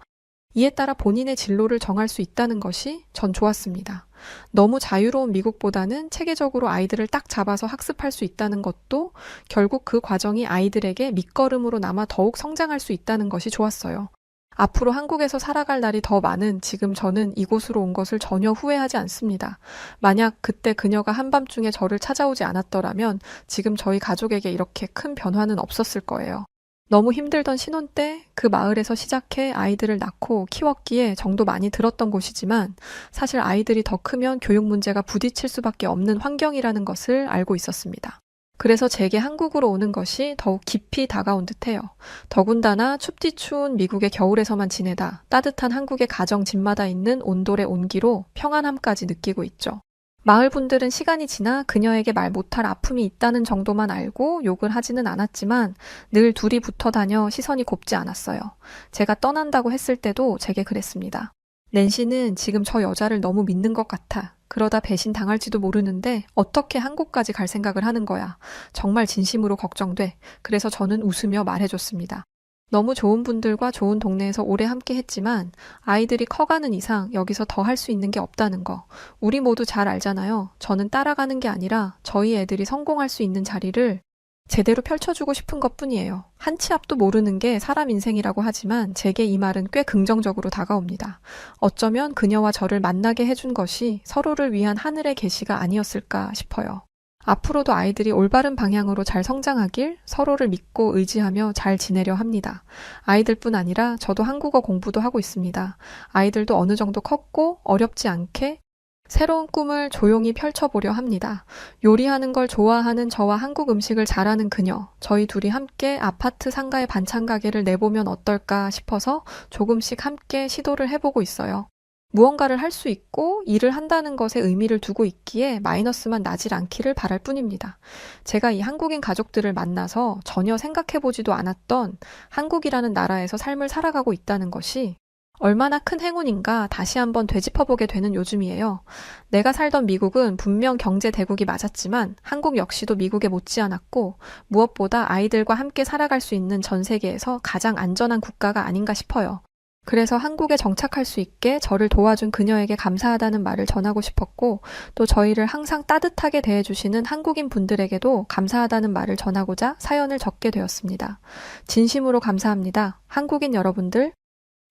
이에 따라 본인의 진로를 정할 수 있다는 것이 전 좋았습니다. 너무 자유로운 미국보다는 체계적으로 아이들을 딱 잡아서 학습할 수 있다는 것도 결국 그 과정이 아이들에게 밑거름으로 남아 더욱 성장할 수 있다는 것이 좋았어요. 앞으로 한국에서 살아갈 날이 더 많은 지금 저는 이곳으로 온 것을 전혀 후회하지 않습니다. 만약 그때 그녀가 한밤중에 저를 찾아오지 않았더라면 지금 저희 가족에게 이렇게 큰 변화는 없었을 거예요. 너무 힘들던 신혼 때 그 마을에서 시작해 아이들을 낳고 키웠기에 정도 많이 들었던 곳이지만 사실 아이들이 더 크면 교육 문제가 부딪힐 수밖에 없는 환경이라는 것을 알고 있었습니다. 그래서 제게 한국으로 오는 것이 더욱 깊이 다가온 듯해요. 더군다나 춥디 추운 미국의 겨울에서만 지내다 따뜻한 한국의 가정 집마다 있는 온돌의 온기로 평안함까지 느끼고 있죠. 마을 분들은 시간이 지나 그녀에게 말 못할 아픔이 있다는 정도만 알고 욕을 하지는 않았지만 늘 둘이 붙어 다녀 시선이 곱지 않았어요. 제가 떠난다고 했을 때도 제게 그랬습니다. 낸시는 지금 저 여자를 너무 믿는 것 같아. 그러다 배신 당할지도 모르는데 어떻게 한국까지 갈 생각을 하는 거야. 정말 진심으로 걱정돼. 그래서 저는 웃으며 말해줬습니다. 너무 좋은 분들과 좋은 동네에서 오래 함께 했지만 아이들이 커가는 이상 여기서 더 할 수 있는 게 없다는 거. 우리 모두 잘 알잖아요. 저는 따라가는 게 아니라 저희 애들이 성공할 수 있는 자리를 제대로 펼쳐주고 싶은 것뿐이에요. 한 치 앞도 모르는 게 사람 인생이라고 하지만 제게 이 말은 꽤 긍정적으로 다가옵니다. 어쩌면 그녀와 저를 만나게 해준 것이 서로를 위한 하늘의 계시가 아니었을까 싶어요. 앞으로도 아이들이 올바른 방향으로 잘 성장하길 서로를 믿고 의지하며 잘 지내려 합니다. 아이들뿐 아니라 저도 한국어 공부도 하고 있습니다. 아이들도 어느 정도 컸고 어렵지 않게 새로운 꿈을 조용히 펼쳐보려 합니다. 요리하는 걸 좋아하는 저와 한국 음식을 잘하는 그녀, 저희 둘이 함께 아파트 상가의 반찬 가게를 내보면 어떨까 싶어서 조금씩 함께 시도를 해보고 있어요. 무언가를 할 수 있고 일을 한다는 것에 의미를 두고 있기에 마이너스만 나질 않기를 바랄 뿐입니다. 제가 이 한국인 가족들을 만나서 전혀 생각해보지도 않았던 한국이라는 나라에서 삶을 살아가고 있다는 것이 얼마나 큰 행운인가 다시 한번 되짚어보게 되는 요즘이에요. 내가 살던 미국은 분명 경제 대국이 맞았지만 한국 역시도 미국에 못지않았고 무엇보다 아이들과 함께 살아갈 수 있는 전 세계에서 가장 안전한 국가가 아닌가 싶어요. 그래서 한국에 정착할 수 있게 저를 도와준 그녀에게 감사하다는 말을 전하고 싶었고 또 저희를 항상 따뜻하게 대해주시는 한국인 분들에게도 감사하다는 말을 전하고자 사연을 적게 되었습니다. 진심으로 감사합니다. 한국인 여러분들,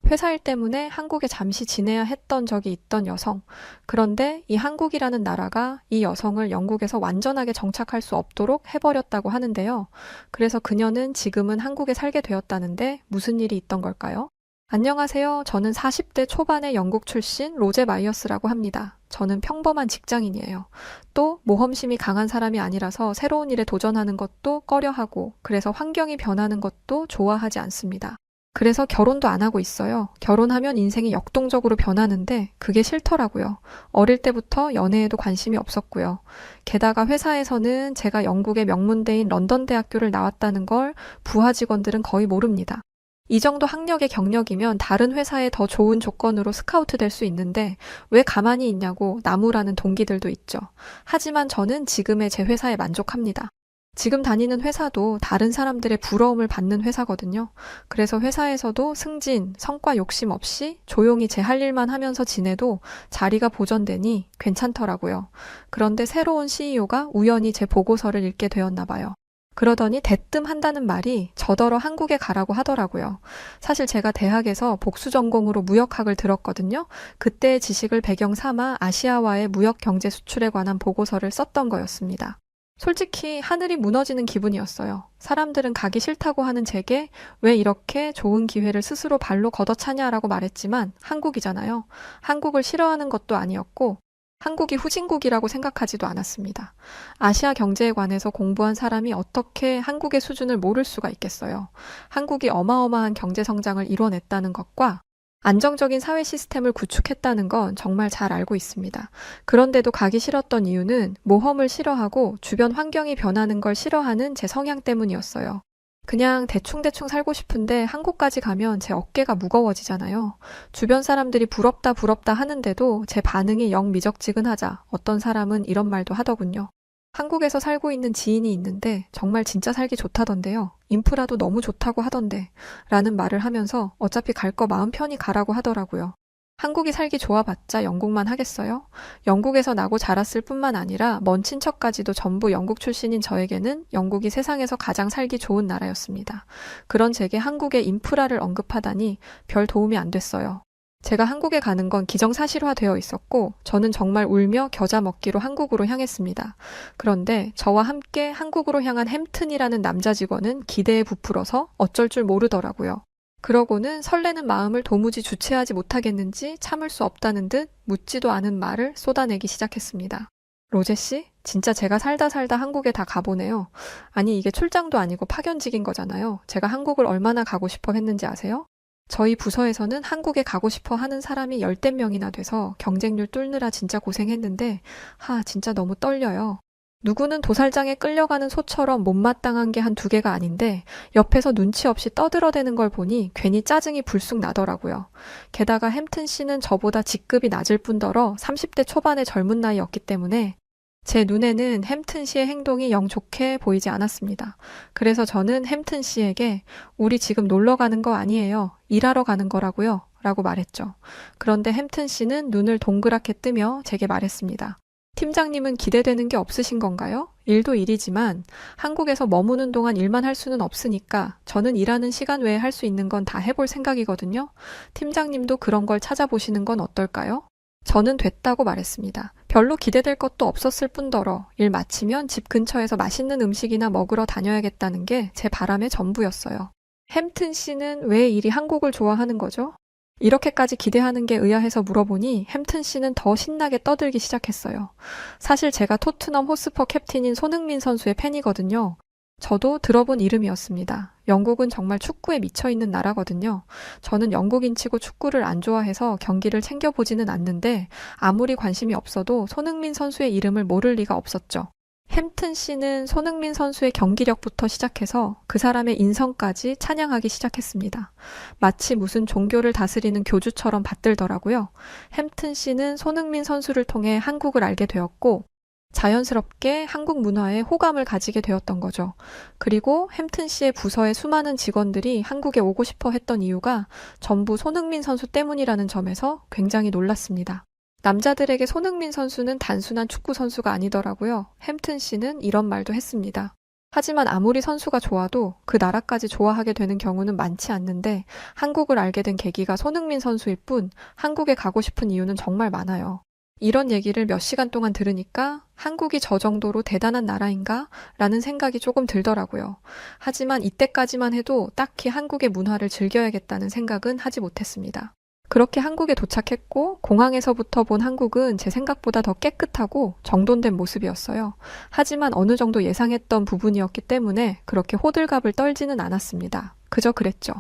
회사 일 때문에 한국에 잠시 지내야 했던 적이 있던 여성. 그런데 이 한국이라는 나라가 이 여성을 영국에서 완전하게 정착할 수 없도록 해버렸다고 하는데요. 그래서 그녀는 지금은 한국에 살게 되었다는데 무슨 일이 있던 걸까요? 안녕하세요. 저는 40대 초반의 영국 출신 로제 마이어스라고 합니다. 저는 평범한 직장인이에요. 또 모험심이 강한 사람이 아니라서 새로운 일에 도전하는 것도 꺼려하고 그래서 환경이 변하는 것도 좋아하지 않습니다. 그래서 결혼도 안 하고 있어요. 결혼하면 인생이 역동적으로 변하는데 그게 싫더라고요. 어릴 때부터 연애에도 관심이 없었고요. 게다가 회사에서는 제가 영국의 명문대인 런던 대학교를 나왔다는 걸 부하 직원들은 거의 모릅니다. 이 정도 학력의 경력이면 다른 회사에 더 좋은 조건으로 스카우트 될 수 있는데 왜 가만히 있냐고 나무라는 동기들도 있죠. 하지만 저는 지금의 제 회사에 만족합니다. 지금 다니는 회사도 다른 사람들의 부러움을 받는 회사거든요. 그래서 회사에서도 승진, 성과 욕심 없이 조용히 제 할 일만 하면서 지내도 자리가 보전되니 괜찮더라고요. 그런데 새로운 CEO가 우연히 제 보고서를 읽게 되었나 봐요. 그러더니 대뜸 한다는 말이 저더러 한국에 가라고 하더라고요. 사실 제가 대학에서 복수 전공으로 무역학을 들었거든요. 그때의 지식을 배경 삼아 아시아와의 무역 경제 수출에 관한 보고서를 썼던 거였습니다. 솔직히 하늘이 무너지는 기분이었어요. 사람들은 가기 싫다고 하는 제게 왜 이렇게 좋은 기회를 스스로 발로 걷어차냐라고 말했지만 한국이잖아요. 한국을 싫어하는 것도 아니었고 한국이 후진국이라고 생각하지도 않았습니다. 아시아 경제에 관해서 공부한 사람이 어떻게 한국의 수준을 모를 수가 있겠어요. 한국이 어마어마한 경제 성장을 이뤄냈다는 것과 안정적인 사회 시스템을 구축했다는 건 정말 잘 알고 있습니다. 그런데도 가기 싫었던 이유는 모험을 싫어하고 주변 환경이 변하는 걸 싫어하는 제 성향 때문이었어요. 그냥 대충대충 살고 싶은데 한국까지 가면 제 어깨가 무거워지잖아요. 주변 사람들이 부럽다 부럽다 하는데도 제 반응이 영 미적지근하자 어떤 사람은 이런 말도 하더군요. 한국에서 살고 있는 지인이 있는데 정말 진짜 살기 좋다던데요. 인프라도 너무 좋다고 하던데 라는 말을 하면서 어차피 갈 거 마음 편히 가라고 하더라고요. 한국이 살기 좋아봤자 영국만 하겠어요? 영국에서 나고 자랐을 뿐만 아니라 먼 친척까지도 전부 영국 출신인 저에게는 영국이 세상에서 가장 살기 좋은 나라였습니다. 그런 제게 한국의 인프라를 언급하다니 별 도움이 안 됐어요. 제가 한국에 가는 건 기정사실화되어 있었고, 저는 정말 울며 겨자 먹기로 한국으로 향했습니다. 그런데 저와 함께 한국으로 향한 햄튼이라는 남자 직원은 기대에 부풀어서 어쩔 줄 모르더라고요. 그러고는 설레는 마음을 도무지 주체하지 못하겠는지 참을 수 없다는 듯 묻지도 않은 말을 쏟아내기 시작했습니다. 로제 씨, 진짜 제가 살다 살다 한국에 다 가보네요. 아니, 이게 출장도 아니고 파견직인 거잖아요. 제가 한국을 얼마나 가고 싶어 했는지 아세요? 저희 부서에서는 한국에 가고 싶어 하는 사람이 열댓 명이나 돼서 경쟁률 뚫느라 진짜 고생했는데, 진짜 너무 떨려요. 누구는 도살장에 끌려가는 소처럼 못마땅한 게 한 두 개가 아닌데, 옆에서 눈치 없이 떠들어대는 걸 보니 괜히 짜증이 불쑥 나더라고요. 게다가 햄튼 씨는 저보다 직급이 낮을 뿐더러 30대 초반의 젊은 나이였기 때문에 제 눈에는 햄튼 씨의 행동이 영 좋게 보이지 않았습니다. 그래서 저는 햄튼 씨에게 우리 지금 놀러 가는 거 아니에요. 일하러 가는 거라고요. 라고 말했죠. 그런데 햄튼 씨는 눈을 동그랗게 뜨며 제게 말했습니다. 팀장님은 기대되는 게 없으신 건가요? 일도 일이지만 한국에서 머무는 동안 일만 할 수는 없으니까 저는 일하는 시간 외에 할 수 있는 건 다 해볼 생각이거든요. 팀장님도 그런 걸 찾아보시는 건 어떨까요? 저는 됐다고 말했습니다. 별로 기대될 것도 없었을 뿐더러 일 마치면 집 근처에서 맛있는 음식이나 먹으러 다녀야겠다는 게 제 바람의 전부였어요. 햄튼 씨는 왜 이리 한국을 좋아하는 거죠? 이렇게까지 기대하는 게 의아해서 물어보니 햄튼 씨는 더 신나게 떠들기 시작했어요. 사실 제가 토트넘 호스퍼 캡틴인 손흥민 선수의 팬이거든요. 저도 들어본 이름이었습니다. 영국은 정말 축구에 미쳐있는 나라거든요. 저는 영국인치고 축구를 안 좋아해서 경기를 챙겨보지는 않는데 아무리 관심이 없어도 손흥민 선수의 이름을 모를 리가 없었죠. 햄튼 씨는 손흥민 선수의 경기력부터 시작해서 그 사람의 인성까지 찬양하기 시작했습니다. 마치 무슨 종교를 다스리는 교주처럼 받들더라고요. 햄튼 씨는 손흥민 선수를 통해 한국을 알게 되었고 자연스럽게 한국 문화에 호감을 가지게 되었던 거죠. 그리고 햄튼 씨의 부서의 수많은 직원들이 한국에 오고 싶어 했던 이유가 전부 손흥민 선수 때문이라는 점에서 굉장히 놀랐습니다. 남자들에게 손흥민 선수는 단순한 축구 선수가 아니더라고요. 햄튼 씨는 이런 말도 했습니다. 하지만 아무리 선수가 좋아도 그 나라까지 좋아하게 되는 경우는 많지 않는데 한국을 알게 된 계기가 손흥민 선수일 뿐 한국에 가고 싶은 이유는 정말 많아요. 이런 얘기를 몇 시간 동안 들으니까 한국이 저 정도로 대단한 나라인가? 라는 생각이 조금 들더라고요. 하지만 이때까지만 해도 딱히 한국의 문화를 즐겨야겠다는 생각은 하지 못했습니다. 그렇게 한국에 도착했고 공항에서부터 본 한국은 제 생각보다 더 깨끗하고 정돈된 모습이었어요. 하지만 어느 정도 예상했던 부분이었기 때문에 그렇게 호들갑을 떨지는 않았습니다. 그저 그랬죠.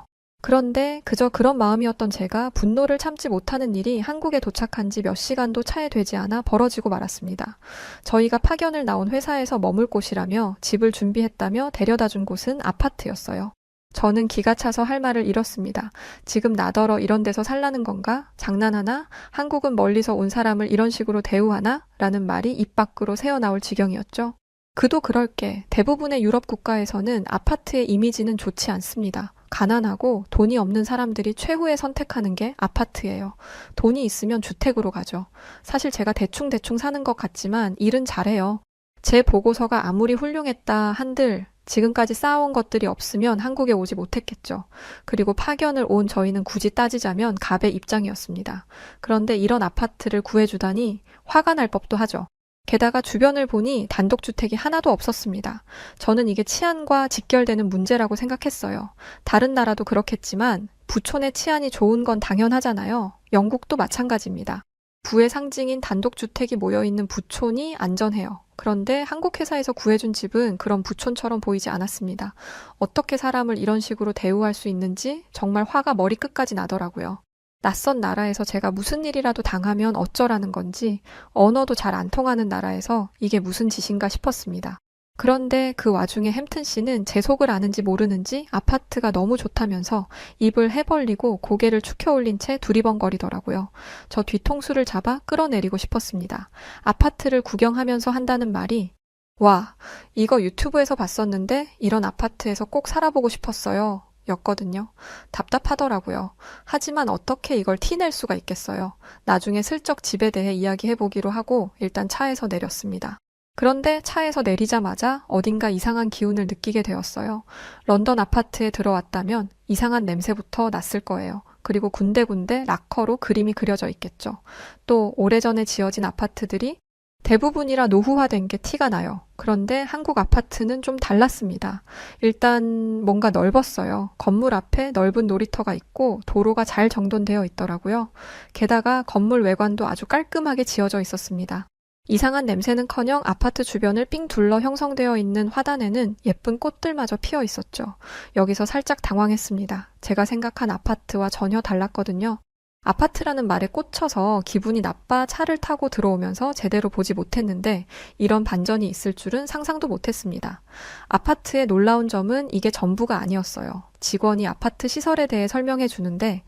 그런데 그저 그런 마음이었던 제가 분노를 참지 못하는 일이 한국에 도착한 지 몇 시간도 차에 되지 않아 벌어지고 말았습니다. 저희가 파견을 나온 회사에서 머물 곳이라며 집을 준비했다며 데려다 준 곳은 아파트였어요. 저는 기가 차서 할 말을 잃었습니다. 지금 나더러 이런 데서 살라는 건가? 장난하나? 한국은 멀리서 온 사람을 이런 식으로 대우하나? 라는 말이 입 밖으로 새어나올 지경이었죠. 그도 그럴 게 대부분의 유럽 국가에서는 아파트의 이미지는 좋지 않습니다. 가난하고 돈이 없는 사람들이 최후의 선택하는 게 아파트예요. 돈이 있으면 주택으로 가죠. 사실 제가 대충 사는 것 같지만 일은 잘해요. 제 보고서가 아무리 훌륭했다 한들 지금까지 쌓아온 것들이 없으면 한국에 오지 못했겠죠. 그리고 파견을 온 저희는 굳이 따지자면 갑의 입장이었습니다. 그런데 이런 아파트를 구해주다니 화가 날 법도 하죠. 게다가 주변을 보니 단독주택이 하나도 없었습니다. 저는 이게 치안과 직결되는 문제라고 생각했어요. 다른 나라도 그렇겠지만 부촌의 치안이 좋은 건 당연하잖아요. 영국도 마찬가지입니다. 부의 상징인 단독주택이 모여있는 부촌이 안전해요. 그런데 한국 회사에서 구해준 집은 그런 부촌처럼 보이지 않았습니다. 어떻게 사람을 이런 식으로 대우할 수 있는지 정말 화가 머리끝까지 나더라고요. 낯선 나라에서 제가 무슨 일이라도 당하면 어쩌라는 건지 언어도 잘 안 통하는 나라에서 이게 무슨 짓인가 싶었습니다. 그런데 그 와중에 햄튼 씨는 제 속을 아는지 모르는지 아파트가 너무 좋다면서 입을 해벌리고 고개를 축혀 올린 채 두리번거리더라고요. 저 뒤통수를 잡아 끌어내리고 싶었습니다. 아파트를 구경하면서 한다는 말이 와, 이거 유튜브에서 봤었는데 이런 아파트에서 꼭 살아보고 싶었어요. 였거든요. 답답하더라고요. 하지만 어떻게 이걸 티낼 수가 있겠어요. 나중에 슬쩍 집에 대해 이야기해보기로 하고 일단 차에서 내렸습니다. 그런데 차에서 내리자마자 어딘가 이상한 기운을 느끼게 되었어요. 런던 아파트에 들어왔다면 이상한 냄새부터 났을 거예요. 그리고 군데군데 락커로 그림이 그려져 있겠죠. 또 오래전에 지어진 아파트들이 대부분이라 노후화된 게 티가 나요. 그런데 한국 아파트는 좀 달랐습니다. 일단 뭔가 넓었어요. 건물 앞에 넓은 놀이터가 있고 도로가 잘 정돈되어 있더라고요. 게다가 건물 외관도 아주 깔끔하게 지어져 있었습니다. 이상한 냄새는커녕 아파트 주변을 삥 둘러 형성되어 있는 화단에는 예쁜 꽃들마저 피어 있었죠. 여기서 살짝 당황했습니다. 제가 생각한 아파트와 전혀 달랐거든요. 아파트라는 말에 꽂혀서 기분이 나빠 차를 타고 들어오면서 제대로 보지 못했는데 이런 반전이 있을 줄은 상상도 못했습니다. 아파트의 놀라운 점은 이게 전부가 아니었어요. 직원이 아파트 시설에 대해 설명해 주는데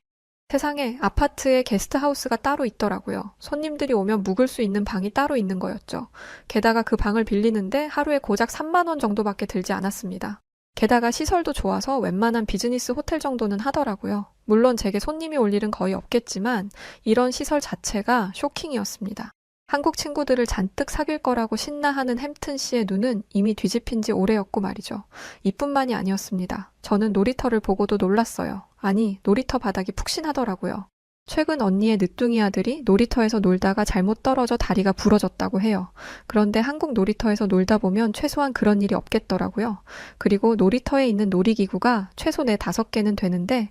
세상에 아파트에 게스트하우스가 따로 있더라고요. 손님들이 오면 묵을 수 있는 방이 따로 있는 거였죠. 게다가 그 방을 빌리는데 하루에 고작 3만 원 정도밖에 들지 않았습니다. 게다가 시설도 좋아서 웬만한 비즈니스 호텔 정도는 하더라고요. 물론 제게 손님이 올 일은 거의 없겠지만 이런 시설 자체가 쇼킹이었습니다. 한국 친구들을 잔뜩 사귈 거라고 신나하는 햄튼 씨의 눈은 이미 뒤집힌 지 오래였고 말이죠. 이뿐만이 아니었습니다. 저는 놀이터를 보고도 놀랐어요. 아니, 놀이터 바닥이 푹신하더라고요. 최근 언니의 늦둥이 아들이 놀이터에서 놀다가 잘못 떨어져 다리가 부러졌다고 해요. 그런데 한국 놀이터에서 놀다 보면 최소한 그런 일이 없겠더라고요. 그리고 놀이터에 있는 놀이기구가 최소 4, 5개는 되는데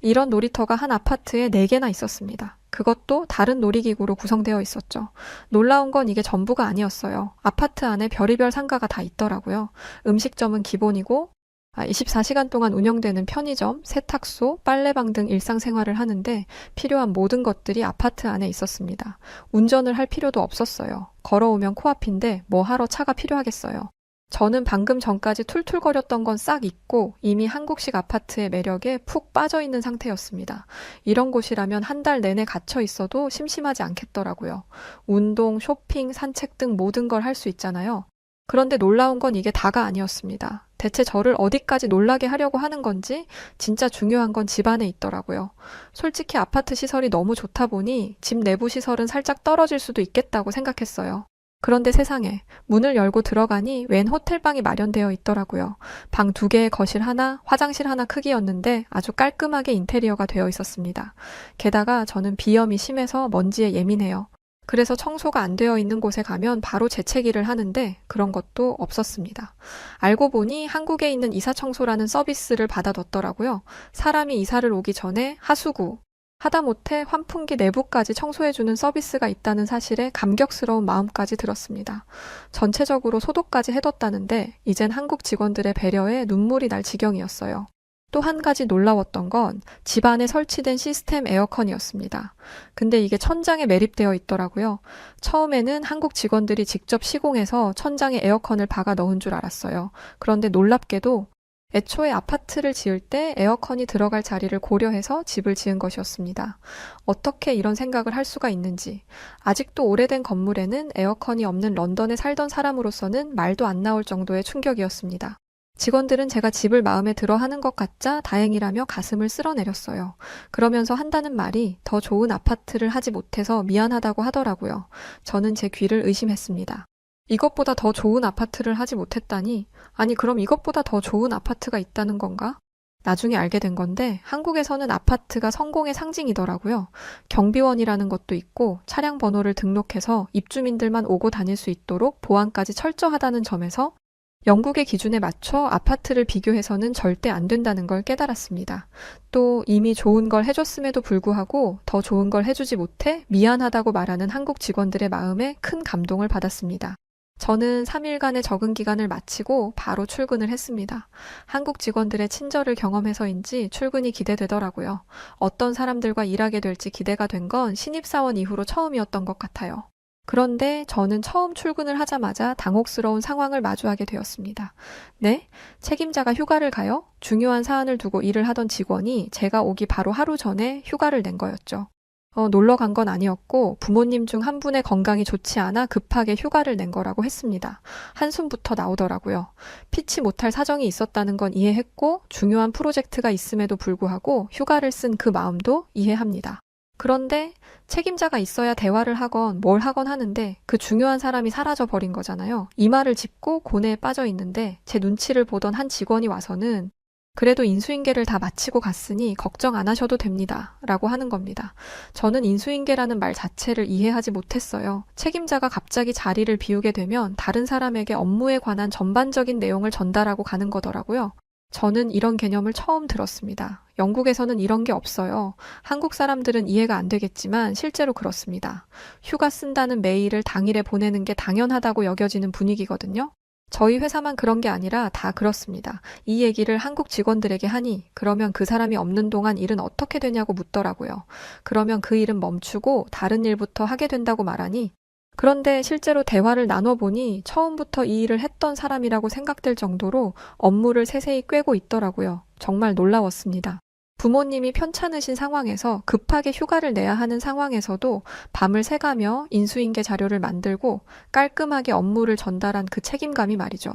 이런 놀이터가 한 아파트에 4개나 있었습니다. 그것도 다른 놀이기구로 구성되어 있었죠. 놀라운 건 이게 전부가 아니었어요. 아파트 안에 별의별 상가가 다 있더라고요. 음식점은 기본이고 24시간 동안 운영되는 편의점, 세탁소, 빨래방 등 일상생활을 하는데 필요한 모든 것들이 아파트 안에 있었습니다. 운전을 할 필요도 없었어요. 걸어오면 코앞인데 뭐 하러 차가 필요하겠어요. 저는 방금 전까지 툴툴거렸던 건 싹 잊고 이미 한국식 아파트의 매력에 푹 빠져있는 상태였습니다. 이런 곳이라면 한 달 내내 갇혀 있어도 심심하지 않겠더라고요. 운동, 쇼핑, 산책 등 모든 걸 할 수 있잖아요. 그런데 놀라운 건 이게 다가 아니었습니다. 대체 저를 어디까지 놀라게 하려고 하는 건지 진짜 중요한 건 집 안에 있더라고요. 솔직히 아파트 시설이 너무 좋다 보니 집 내부 시설은 살짝 떨어질 수도 있겠다고 생각했어요. 그런데 세상에 문을 열고 들어가니 웬 호텔방이 마련되어 있더라고요. 방 2개에 거실 하나, 화장실 하나 크기였는데 아주 깔끔하게 인테리어가 되어 있었습니다. 게다가 저는 비염이 심해서 먼지에 예민해요. 그래서 청소가 안 되어 있는 곳에 가면 바로 재채기를 하는데 그런 것도 없었습니다. 알고 보니 한국에 있는 이사청소라는 서비스를 받아뒀더라고요. 사람이 이사를 오기 전에 하수구, 하다못해 환풍기 내부까지 청소해주는 서비스가 있다는 사실에 감격스러운 마음까지 들었습니다. 전체적으로 소독까지 해뒀다는데 이젠 한국 직원들의 배려에 눈물이 날 지경이었어요. 또 한 가지 놀라웠던 건 집 안에 설치된 시스템 에어컨이었습니다. 근데 이게 천장에 매립되어 있더라고요. 처음에는 한국 직원들이 직접 시공해서 천장에 에어컨을 박아 넣은 줄 알았어요. 그런데 놀랍게도 애초에 아파트를 지을 때 에어컨이 들어갈 자리를 고려해서 집을 지은 것이었습니다. 어떻게 이런 생각을 할 수가 있는지. 아직도 오래된 건물에는 에어컨이 없는 런던에 살던 사람으로서는 말도 안 나올 정도의 충격이었습니다. 직원들은 제가 집을 마음에 들어 하는 것 같자 다행이라며 가슴을 쓸어내렸어요. 그러면서 한다는 말이 더 좋은 아파트를 하지 못해서 미안하다고 하더라고요. 저는 제 귀를 의심했습니다. 이것보다 더 좋은 아파트를 하지 못했다니, 아니 그럼 이것보다 더 좋은 아파트가 있다는 건가? 나중에 알게 된 건데 한국에서는 아파트가 성공의 상징이더라고요. 경비원이라는 것도 있고 차량 번호를 등록해서 입주민들만 오고 다닐 수 있도록 보안까지 철저하다는 점에서 영국의 기준에 맞춰 아파트를 비교해서는 절대 안 된다는 걸 깨달았습니다. 또 이미 좋은 걸 해줬음에도 불구하고 더 좋은 걸 해주지 못해 미안하다고 말하는 한국 직원들의 마음에 큰 감동을 받았습니다. 저는 3일간의 적응 기간을 마치고 바로 출근을 했습니다. 한국 직원들의 친절을 경험해서인지 출근이 기대되더라고요. 어떤 사람들과 일하게 될지 기대가 된 건 신입사원 이후로 처음이었던 것 같아요. 그런데 저는 처음 출근을 하자마자 당혹스러운 상황을 마주하게 되었습니다. 네? 책임자가 휴가를 가요? 중요한 사안을 두고 일을 하던 직원이 제가 오기 바로 하루 전에 휴가를 낸 거였죠. 놀러 간 건 아니었고 부모님 중 한 분의 건강이 좋지 않아 급하게 휴가를 낸 거라고 했습니다. 한숨부터 나오더라고요. 피치 못할 사정이 있었다는 건 이해했고 중요한 프로젝트가 있음에도 불구하고 휴가를 쓴 그 마음도 이해합니다. 그런데 책임자가 있어야 대화를 하건 뭘 하건 하는데 그 중요한 사람이 사라져 버린 거잖아요. 이마를 짚고 고뇌에 빠져 있는데 제 눈치를 보던 한 직원이 와서는 그래도 인수인계를 다 마치고 갔으니 걱정 안 하셔도 됩니다. 라고 하는 겁니다. 저는 인수인계라는 말 자체를 이해하지 못했어요. 책임자가 갑자기 자리를 비우게 되면 다른 사람에게 업무에 관한 전반적인 내용을 전달하고 가는 거더라고요. 저는 이런 개념을 처음 들었습니다. 영국에서는 이런 게 없어요. 한국 사람들은 이해가 안 되겠지만 실제로 그렇습니다. 휴가 쓴다는 메일을 당일에 보내는 게 당연하다고 여겨지는 분위기거든요. 저희 회사만 그런 게 아니라 다 그렇습니다. 이 얘기를 한국 직원들에게 하니 그러면 그 사람이 없는 동안 일은 어떻게 되냐고 묻더라고요. 그러면 그 일은 멈추고 다른 일부터 하게 된다고 말하니 그런데 실제로 대화를 나눠보니 처음부터 이 일을 했던 사람이라고 생각될 정도로 업무를 세세히 꿰고 있더라고요. 정말 놀라웠습니다. 부모님이 편찮으신 상황에서 급하게 휴가를 내야 하는 상황에서도 밤을 새가며 인수인계 자료를 만들고 깔끔하게 업무를 전달한 그 책임감이 말이죠.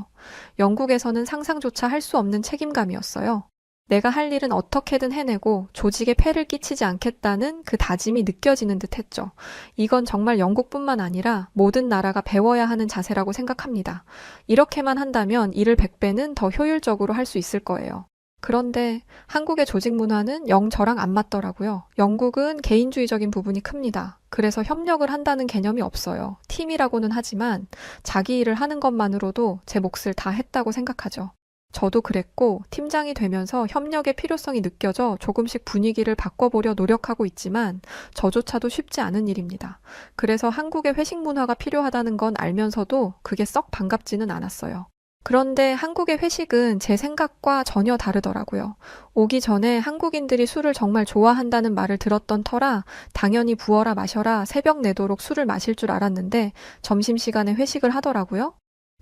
영국에서는 상상조차 할 수 없는 책임감이었어요. 내가 할 일은 어떻게든 해내고 조직에 폐를 끼치지 않겠다는 그 다짐이 느껴지는 듯 했죠. 이건 정말 영국뿐만 아니라 모든 나라가 배워야 하는 자세라고 생각합니다. 이렇게만 한다면 일을 100배는 더 효율적으로 할 수 있을 거예요. 그런데 한국의 조직 문화는 영 저랑 안 맞더라고요. 영국은 개인주의적인 부분이 큽니다. 그래서 협력을 한다는 개념이 없어요. 팀이라고는 하지만 자기 일을 하는 것만으로도 제 몫을 다 했다고 생각하죠. 저도 그랬고 팀장이 되면서 협력의 필요성이 느껴져 조금씩 분위기를 바꿔보려 노력하고 있지만 저조차도 쉽지 않은 일입니다. 그래서 한국의 회식 문화가 필요하다는 건 알면서도 그게 썩 반갑지는 않았어요. 그런데 한국의 회식은 제 생각과 전혀 다르더라고요. 오기 전에 한국인들이 술을 정말 좋아한다는 말을 들었던 터라 당연히 부어라 마셔라 새벽 내도록 술을 마실 줄 알았는데 점심시간에 회식을 하더라고요.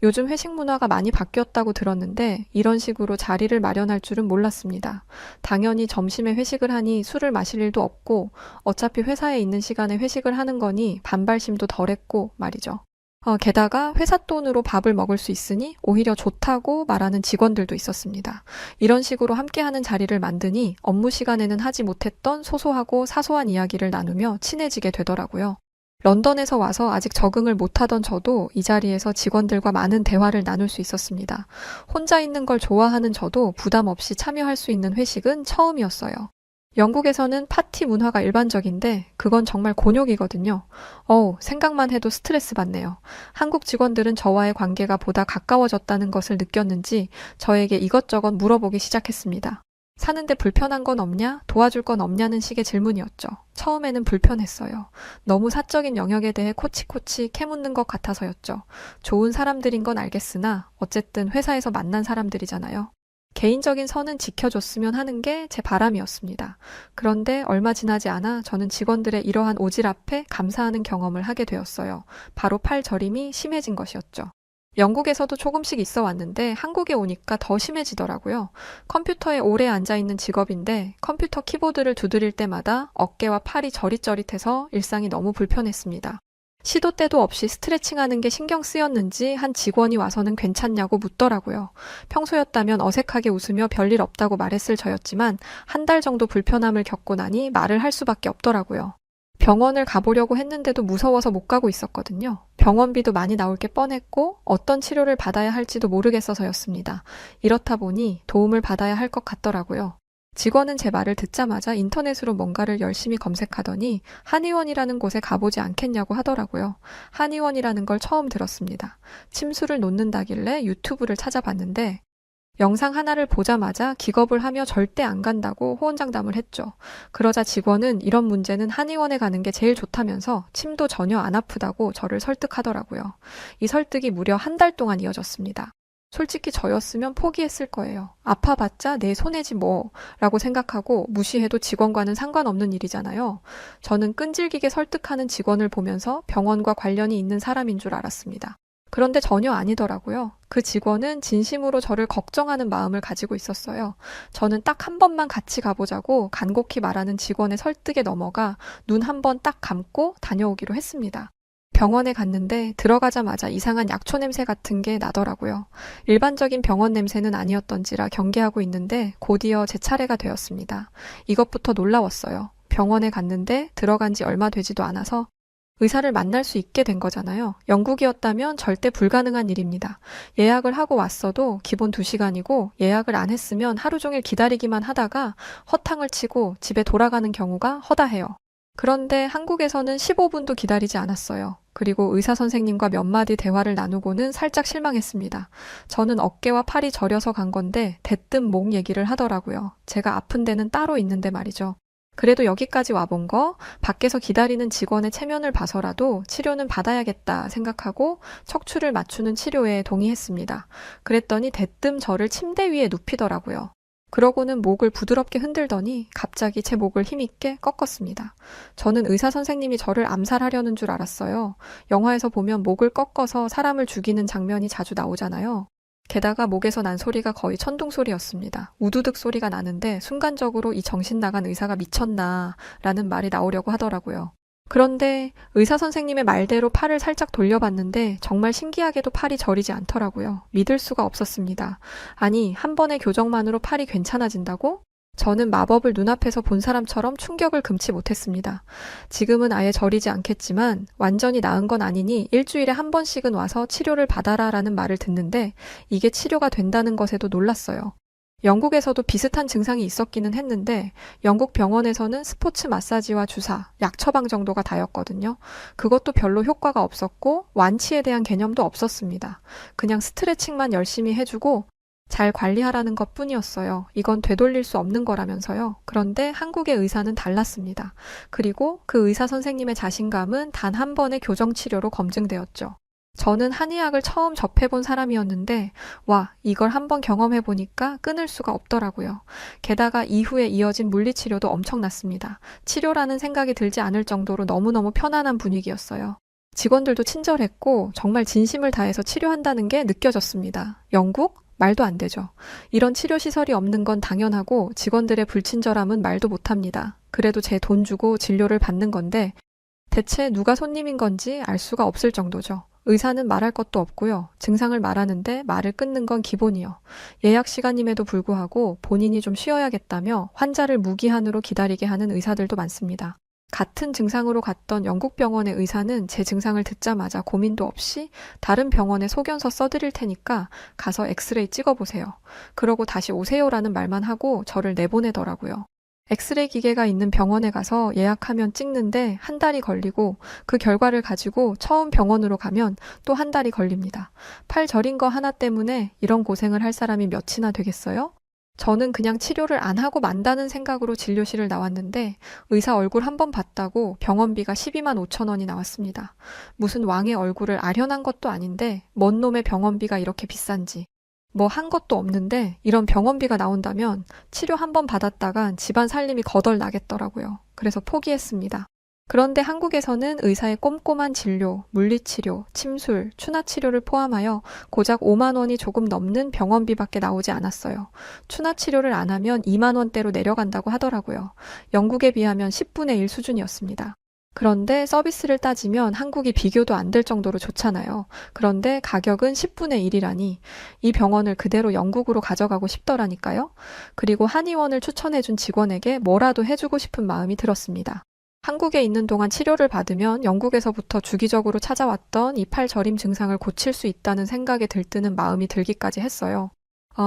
요즘 회식 문화가 많이 바뀌었다고 들었는데 이런 식으로 자리를 마련할 줄은 몰랐습니다. 당연히 점심에 회식을 하니 술을 마실 일도 없고 어차피 회사에 있는 시간에 회식을 하는 거니 반발심도 덜했고 말이죠. 게다가 회사 돈으로 밥을 먹을 수 있으니 오히려 좋다고 말하는 직원들도 있었습니다. 이런 식으로 함께하는 자리를 만드니 업무 시간에는 하지 못했던 소소하고 사소한 이야기를 나누며 친해지게 되더라고요. 런던에서 와서 아직 적응을 못하던 저도 이 자리에서 직원들과 많은 대화를 나눌 수 있었습니다. 혼자 있는 걸 좋아하는 저도 부담 없이 참여할 수 있는 회식은 처음이었어요. 영국에서는 파티 문화가 일반적인데 그건 정말 곤욕이거든요. 생각만 해도 스트레스 받네요. 한국 직원들은 저와의 관계가 보다 가까워졌다는 것을 느꼈는지 저에게 이것저것 물어보기 시작했습니다. 사는데 불편한 건 없냐? 도와줄 건 없냐는 식의 질문이었죠. 처음에는 불편했어요. 너무 사적인 영역에 대해 코치코치 캐묻는 것 같아서였죠. 좋은 사람들인 건 알겠으나 어쨌든 회사에서 만난 사람들이잖아요. 개인적인 선은 지켜줬으면 하는 게 제 바람이었습니다. 그런데 얼마 지나지 않아 저는 직원들의 이러한 오질 앞에 감사하는 경험을 하게 되었어요. 바로 팔 저림이 심해진 것이었죠. 영국에서도 조금씩 있어 왔는데 한국에 오니까 더 심해지더라고요. 컴퓨터에 오래 앉아있는 직업인데 컴퓨터 키보드를 두드릴 때마다 어깨와 팔이 저릿저릿해서 일상이 너무 불편했습니다. 시도 때도 없이 스트레칭하는 게 신경 쓰였는지 한 직원이 와서는 괜찮냐고 묻더라고요. 평소였다면 어색하게 웃으며 별일 없다고 말했을 저였지만 한 달 정도 불편함을 겪고 나니 말을 할 수밖에 없더라고요. 병원을 가보려고 했는데도 무서워서 못 가고 있었거든요. 병원비도 많이 나올 게 뻔했고 어떤 치료를 받아야 할지도 모르겠어서였습니다. 이렇다 보니 도움을 받아야 할 것 같더라고요. 직원은 제 말을 듣자마자 인터넷으로 뭔가를 열심히 검색하더니 한의원이라는 곳에 가보지 않겠냐고 하더라고요. 한의원이라는 걸 처음 들었습니다. 침수를 놓는다길래 유튜브를 찾아봤는데 영상 하나를 보자마자 기겁을 하며 절대 안 간다고 호언장담을 했죠. 그러자 직원은 이런 문제는 한의원에 가는 게 제일 좋다면서 침도 전혀 안 아프다고 저를 설득하더라고요. 이 설득이 무려 한 달 동안 이어졌습니다. 솔직히 저였으면 포기했을 거예요. 아파봤자 내 손해지 뭐 라고 생각하고 무시해도 직원과는 상관없는 일이잖아요. 저는 끈질기게 설득하는 직원을 보면서 병원과 관련이 있는 사람인 줄 알았습니다. 그런데 전혀 아니더라고요. 그 직원은 진심으로 저를 걱정하는 마음을 가지고 있었어요. 저는 딱 한 번만 같이 가보자고 간곡히 말하는 직원의 설득에 넘어가 눈 한 번 딱 감고 다녀오기로 했습니다. 병원에 갔는데 들어가자마자 이상한 약초 냄새 같은 게 나더라고요. 일반적인 병원 냄새는 아니었던지라 경계하고 있는데 곧이어 제 차례가 되었습니다. 이것부터 놀라웠어요. 병원에 갔는데 들어간 지 얼마 되지도 않아서 의사를 만날 수 있게 된 거잖아요. 영국이었다면 절대 불가능한 일입니다. 예약을 하고 왔어도 기본 2시간이고 예약을 안 했으면 하루 종일 기다리기만 하다가 허탕을 치고 집에 돌아가는 경우가 허다해요. 그런데 한국에서는 15분도 기다리지 않았어요. 그리고 의사 선생님과 몇 마디 대화를 나누고는 살짝 실망했습니다. 저는 어깨와 팔이 저려서 간 건데 대뜸 목 얘기를 하더라고요. 제가 아픈 데는 따로 있는데 말이죠. 그래도 여기까지 와본 거, 밖에서 기다리는 직원의 체면을 봐서라도 치료는 받아야겠다 생각하고 척추를 맞추는 치료에 동의했습니다. 그랬더니 대뜸 저를 침대 위에 눕히더라고요. 그러고는 목을 부드럽게 흔들더니 갑자기 제 목을 힘있게 꺾었습니다. 저는 의사 선생님이 저를 암살하려는 줄 알았어요. 영화에서 보면 목을 꺾어서 사람을 죽이는 장면이 자주 나오잖아요. 게다가 목에서 난 소리가 거의 천둥 소리였습니다. 우두둑 소리가 나는데 순간적으로 이 정신 나간 의사가 미쳤나 라는 말이 나오려고 하더라고요. 그런데 의사 선생님의 말대로 팔을 살짝 돌려봤는데 정말 신기하게도 팔이 저리지 않더라고요. 믿을 수가 없었습니다. 아니, 한 번의 교정만으로 팔이 괜찮아진다고? 저는 마법을 눈앞에서 본 사람처럼 충격을 금치 못했습니다. 지금은 아예 저리지 않겠지만 완전히 나은 건 아니니 일주일에 한 번씩은 와서 치료를 받아라 라는 말을 듣는데 이게 치료가 된다는 것에도 놀랐어요. 영국에서도 비슷한 증상이 있었기는 했는데 영국 병원에서는 스포츠 마사지와 주사, 약 처방 정도가 다였거든요. 그것도 별로 효과가 없었고 완치에 대한 개념도 없었습니다. 그냥 스트레칭만 열심히 해주고 잘 관리하라는 것 뿐이었어요. 이건 되돌릴 수 없는 거라면서요. 그런데 한국의 의사는 달랐습니다. 그리고 그 의사 선생님의 자신감은 단 한 번의 교정치료로 검증되었죠. 저는 한의학을 처음 접해본 사람이었는데 와, 이걸 한번 경험해보니까 끊을 수가 없더라고요. 게다가 이후에 이어진 물리치료도 엄청났습니다. 치료라는 생각이 들지 않을 정도로 너무너무 편안한 분위기였어요. 직원들도 친절했고 정말 진심을 다해서 치료한다는 게 느껴졌습니다. 영국? 말도 안 되죠. 이런 치료시설이 없는 건 당연하고 직원들의 불친절함은 말도 못합니다. 그래도 제 돈 주고 진료를 받는 건데 대체 누가 손님인 건지 알 수가 없을 정도죠. 의사는 말할 것도 없고요. 증상을 말하는데 말을 끊는 건 기본이요. 예약 시간임에도 불구하고 본인이 좀 쉬어야겠다며 환자를 무기한으로 기다리게 하는 의사들도 많습니다. 같은 증상으로 갔던 영국 병원의 의사는 제 증상을 듣자마자 고민도 없이 다른 병원에 소견서 써드릴 테니까 가서 엑스레이 찍어보세요. 그러고 다시 오세요라는 말만 하고 저를 내보내더라고요. 엑스레이 기계가 있는 병원에 가서 예약하면 찍는데 한 달이 걸리고 그 결과를 가지고 처음 병원으로 가면 또 한 달이 걸립니다. 팔 저린 거 하나 때문에 이런 고생을 할 사람이 몇이나 되겠어요? 저는 그냥 치료를 안 하고 만다는 생각으로 진료실을 나왔는데 의사 얼굴 한 번 봤다고 병원비가 12만 5천 원이 나왔습니다. 무슨 왕의 얼굴을 아련한 것도 아닌데 뭔 놈의 병원비가 이렇게 비싼지. 뭐 한 것도 없는데 이런 병원비가 나온다면 치료 한 번 받았다간 집안 살림이 거덜 나겠더라고요. 그래서 포기했습니다. 그런데 한국에서는 의사의 꼼꼼한 진료, 물리치료, 침술, 추나치료를 포함하여 고작 5만 원이 조금 넘는 병원비밖에 나오지 않았어요. 추나치료를 안 하면 2만 원대로 내려간다고 하더라고요. 영국에 비하면 10분의 1 수준이었습니다. 그런데 서비스를 따지면 한국이 비교도 안 될 정도로 좋잖아요. 그런데 가격은 10분의 1이라니 이 병원을 그대로 영국으로 가져가고 싶더라니까요. 그리고 한의원을 추천해준 직원에게 뭐라도 해주고 싶은 마음이 들었습니다. 한국에 있는 동안 치료를 받으면 영국에서부터 주기적으로 찾아왔던 이 팔 저림 증상을 고칠 수 있다는 생각에 들뜨는 마음이 들기까지 했어요.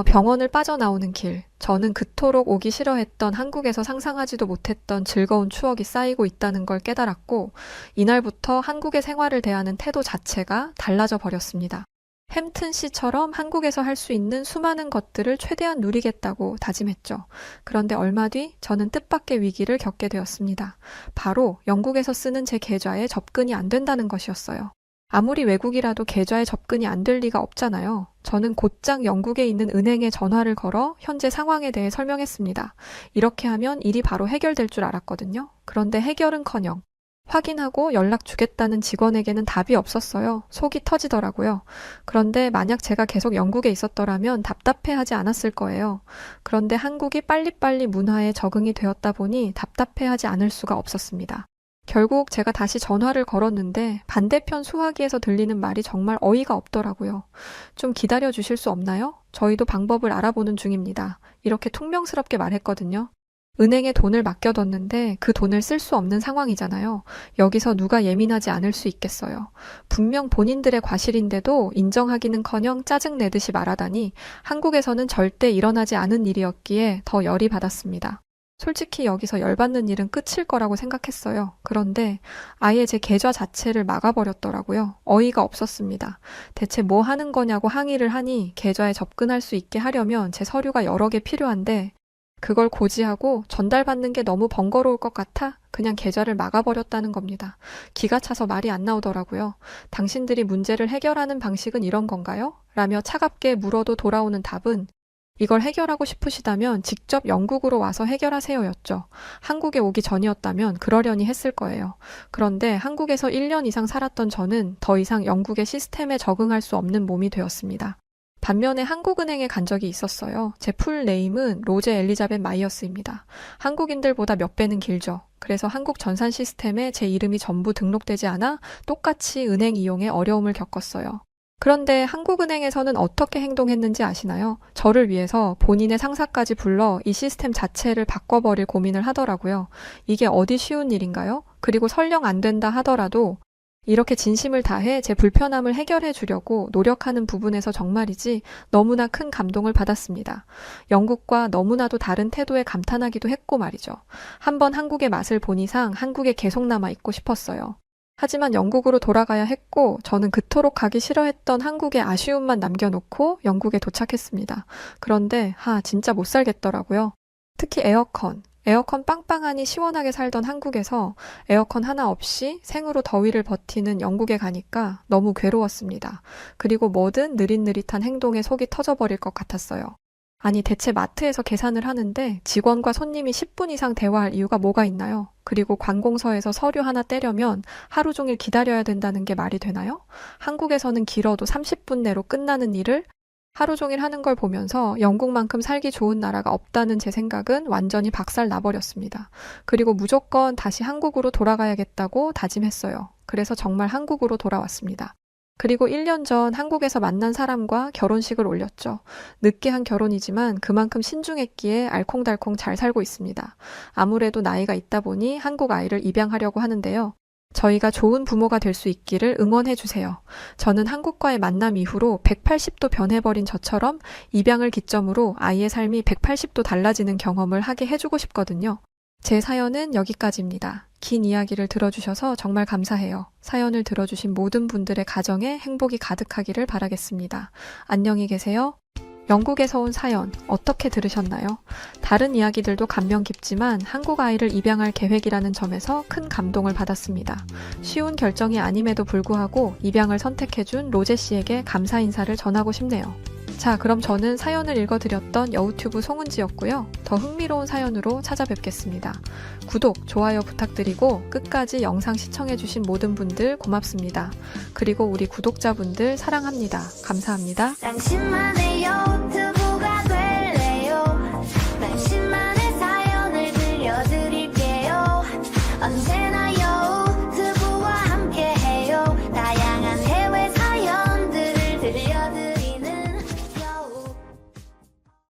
병원을 빠져나오는 길, 저는 그토록 오기 싫어했던 한국에서 상상하지도 못했던 즐거운 추억이 쌓이고 있다는 걸 깨달았고 이날부터 한국의 생활을 대하는 태도 자체가 달라져 버렸습니다. 햄튼 씨처럼 한국에서 할 수 있는 수많은 것들을 최대한 누리겠다고 다짐했죠. 그런데 얼마 뒤 저는 뜻밖의 위기를 겪게 되었습니다. 바로 영국에서 쓰는 제 계좌에 접근이 안 된다는 것이었어요. 아무리 외국이라도 계좌에 접근이 안 될 리가 없잖아요. 저는 곧장 영국에 있는 은행에 전화를 걸어 현재 상황에 대해 설명했습니다. 이렇게 하면 일이 바로 해결될 줄 알았거든요. 그런데 해결은커녕 확인하고 연락 주겠다는 직원에게는 답이 없었어요. 속이 터지더라고요. 그런데 만약 제가 계속 영국에 있었더라면 답답해하지 않았을 거예요. 그런데 한국이 빨리빨리 문화에 적응이 되었다 보니 답답해하지 않을 수가 없었습니다. 결국 제가 다시 전화를 걸었는데 반대편 수화기에서 들리는 말이 정말 어이가 없더라고요. 좀 기다려 주실 수 없나요? 저희도 방법을 알아보는 중입니다. 이렇게 퉁명스럽게 말했거든요. 은행에 돈을 맡겨뒀는데 그 돈을 쓸 수 없는 상황이잖아요. 여기서 누가 예민하지 않을 수 있겠어요. 분명 본인들의 과실인데도 인정하기는커녕 짜증내듯이 말하다니 한국에서는 절대 일어나지 않은 일이었기에 더 열이 받았습니다. 솔직히 여기서 열받는 일은 끝일 거라고 생각했어요. 그런데 아예 제 계좌 자체를 막아버렸더라고요. 어이가 없었습니다. 대체 뭐 하는 거냐고 항의를 하니 계좌에 접근할 수 있게 하려면 제 서류가 여러 개 필요한데 그걸 고지하고 전달받는 게 너무 번거로울 것 같아 그냥 계좌를 막아버렸다는 겁니다. 기가 차서 말이 안 나오더라고요. 당신들이 문제를 해결하는 방식은 이런 건가요? 라며 차갑게 물어도 돌아오는 답은 이걸 해결하고 싶으시다면 직접 영국으로 와서 해결하세요였죠. 한국에 오기 전이었다면 그러려니 했을 거예요. 그런데 한국에서 1년 이상 살았던 저는 더 이상 영국의 시스템에 적응할 수 없는 몸이 되었습니다. 반면에 한국은행에 간 적이 있었어요. 제 풀네임은 로제 엘리자벳 마이어스입니다. 한국인들보다 몇 배는 길죠. 그래서 한국 전산 시스템에 제 이름이 전부 등록되지 않아 똑같이 은행 이용에 어려움을 겪었어요. 그런데 한국은행에서는 어떻게 행동했는지 아시나요? 저를 위해서 본인의 상사까지 불러 이 시스템 자체를 바꿔버릴 고민을 하더라고요. 이게 어디 쉬운 일인가요? 그리고 설령 안 된다 하더라도 이렇게 진심을 다해 제 불편함을 해결해 주려고 노력하는 부분에서 정말이지 너무나 큰 감동을 받았습니다. 영국과 너무나도 다른 태도에 감탄하기도 했고 말이죠. 한번 한국의 맛을 본 이상 한국에 계속 남아 있고 싶었어요. 하지만 영국으로 돌아가야 했고 저는 그토록 가기 싫어했던 한국의 아쉬움만 남겨놓고 영국에 도착했습니다. 그런데 진짜 못 살겠더라고요. 특히 에어컨 빵빵하니 시원하게 살던 한국에서 에어컨 하나 없이 생으로 더위를 버티는 영국에 가니까 너무 괴로웠습니다. 그리고 뭐든 느릿느릿한 행동에 속이 터져버릴 것 같았어요. 아니 대체 마트에서 계산을 하는데 직원과 손님이 10분 이상 대화할 이유가 뭐가 있나요? 그리고 관공서에서 서류 하나 떼려면 하루 종일 기다려야 된다는 게 말이 되나요? 한국에서는 길어도 30분 내로 끝나는 일을 하루 종일 하는 걸 보면서 영국만큼 살기 좋은 나라가 없다는 제 생각은 완전히 박살 나버렸습니다. 그리고 무조건 다시 한국으로 돌아가야겠다고 다짐했어요. 그래서 정말 한국으로 돌아왔습니다. 그리고 1년 전 한국에서 만난 사람과 결혼식을 올렸죠. 늦게 한 결혼이지만 그만큼 신중했기에 알콩달콩 잘 살고 있습니다. 아무래도 나이가 있다 보니 한국 아이를 입양하려고 하는데요. 저희가 좋은 부모가 될 수 있기를 응원해 주세요. 저는 한국과의 만남 이후로 180도 변해버린 저처럼 입양을 기점으로 아이의 삶이 180도 달라지는 경험을 하게 해주고 싶거든요. 제 사연은 여기까지입니다. 긴 이야기를 들어주셔서 정말 감사해요. 사연을 들어주신 모든 분들의 가정에 행복이 가득하기를 바라겠습니다. 안녕히 계세요. 영국에서 온 사연 어떻게 들으셨나요? 다른 이야기들도 감명 깊지만 한국 아이를 입양할 계획이라는 점에서 큰 감동을 받았습니다. 쉬운 결정이 아님에도 불구하고 입양을 선택해준 로제 씨에게 감사 인사를 전하고 싶네요. 자, 그럼 저는 사연을 읽어드렸던 여우튜브 송은지였고요. 더 흥미로운 사연으로 찾아뵙겠습니다. 구독, 좋아요 부탁드리고 끝까지 영상 시청해주신 모든 분들 고맙습니다. 그리고 우리 구독자분들 사랑합니다. 감사합니다. 당신만의 여우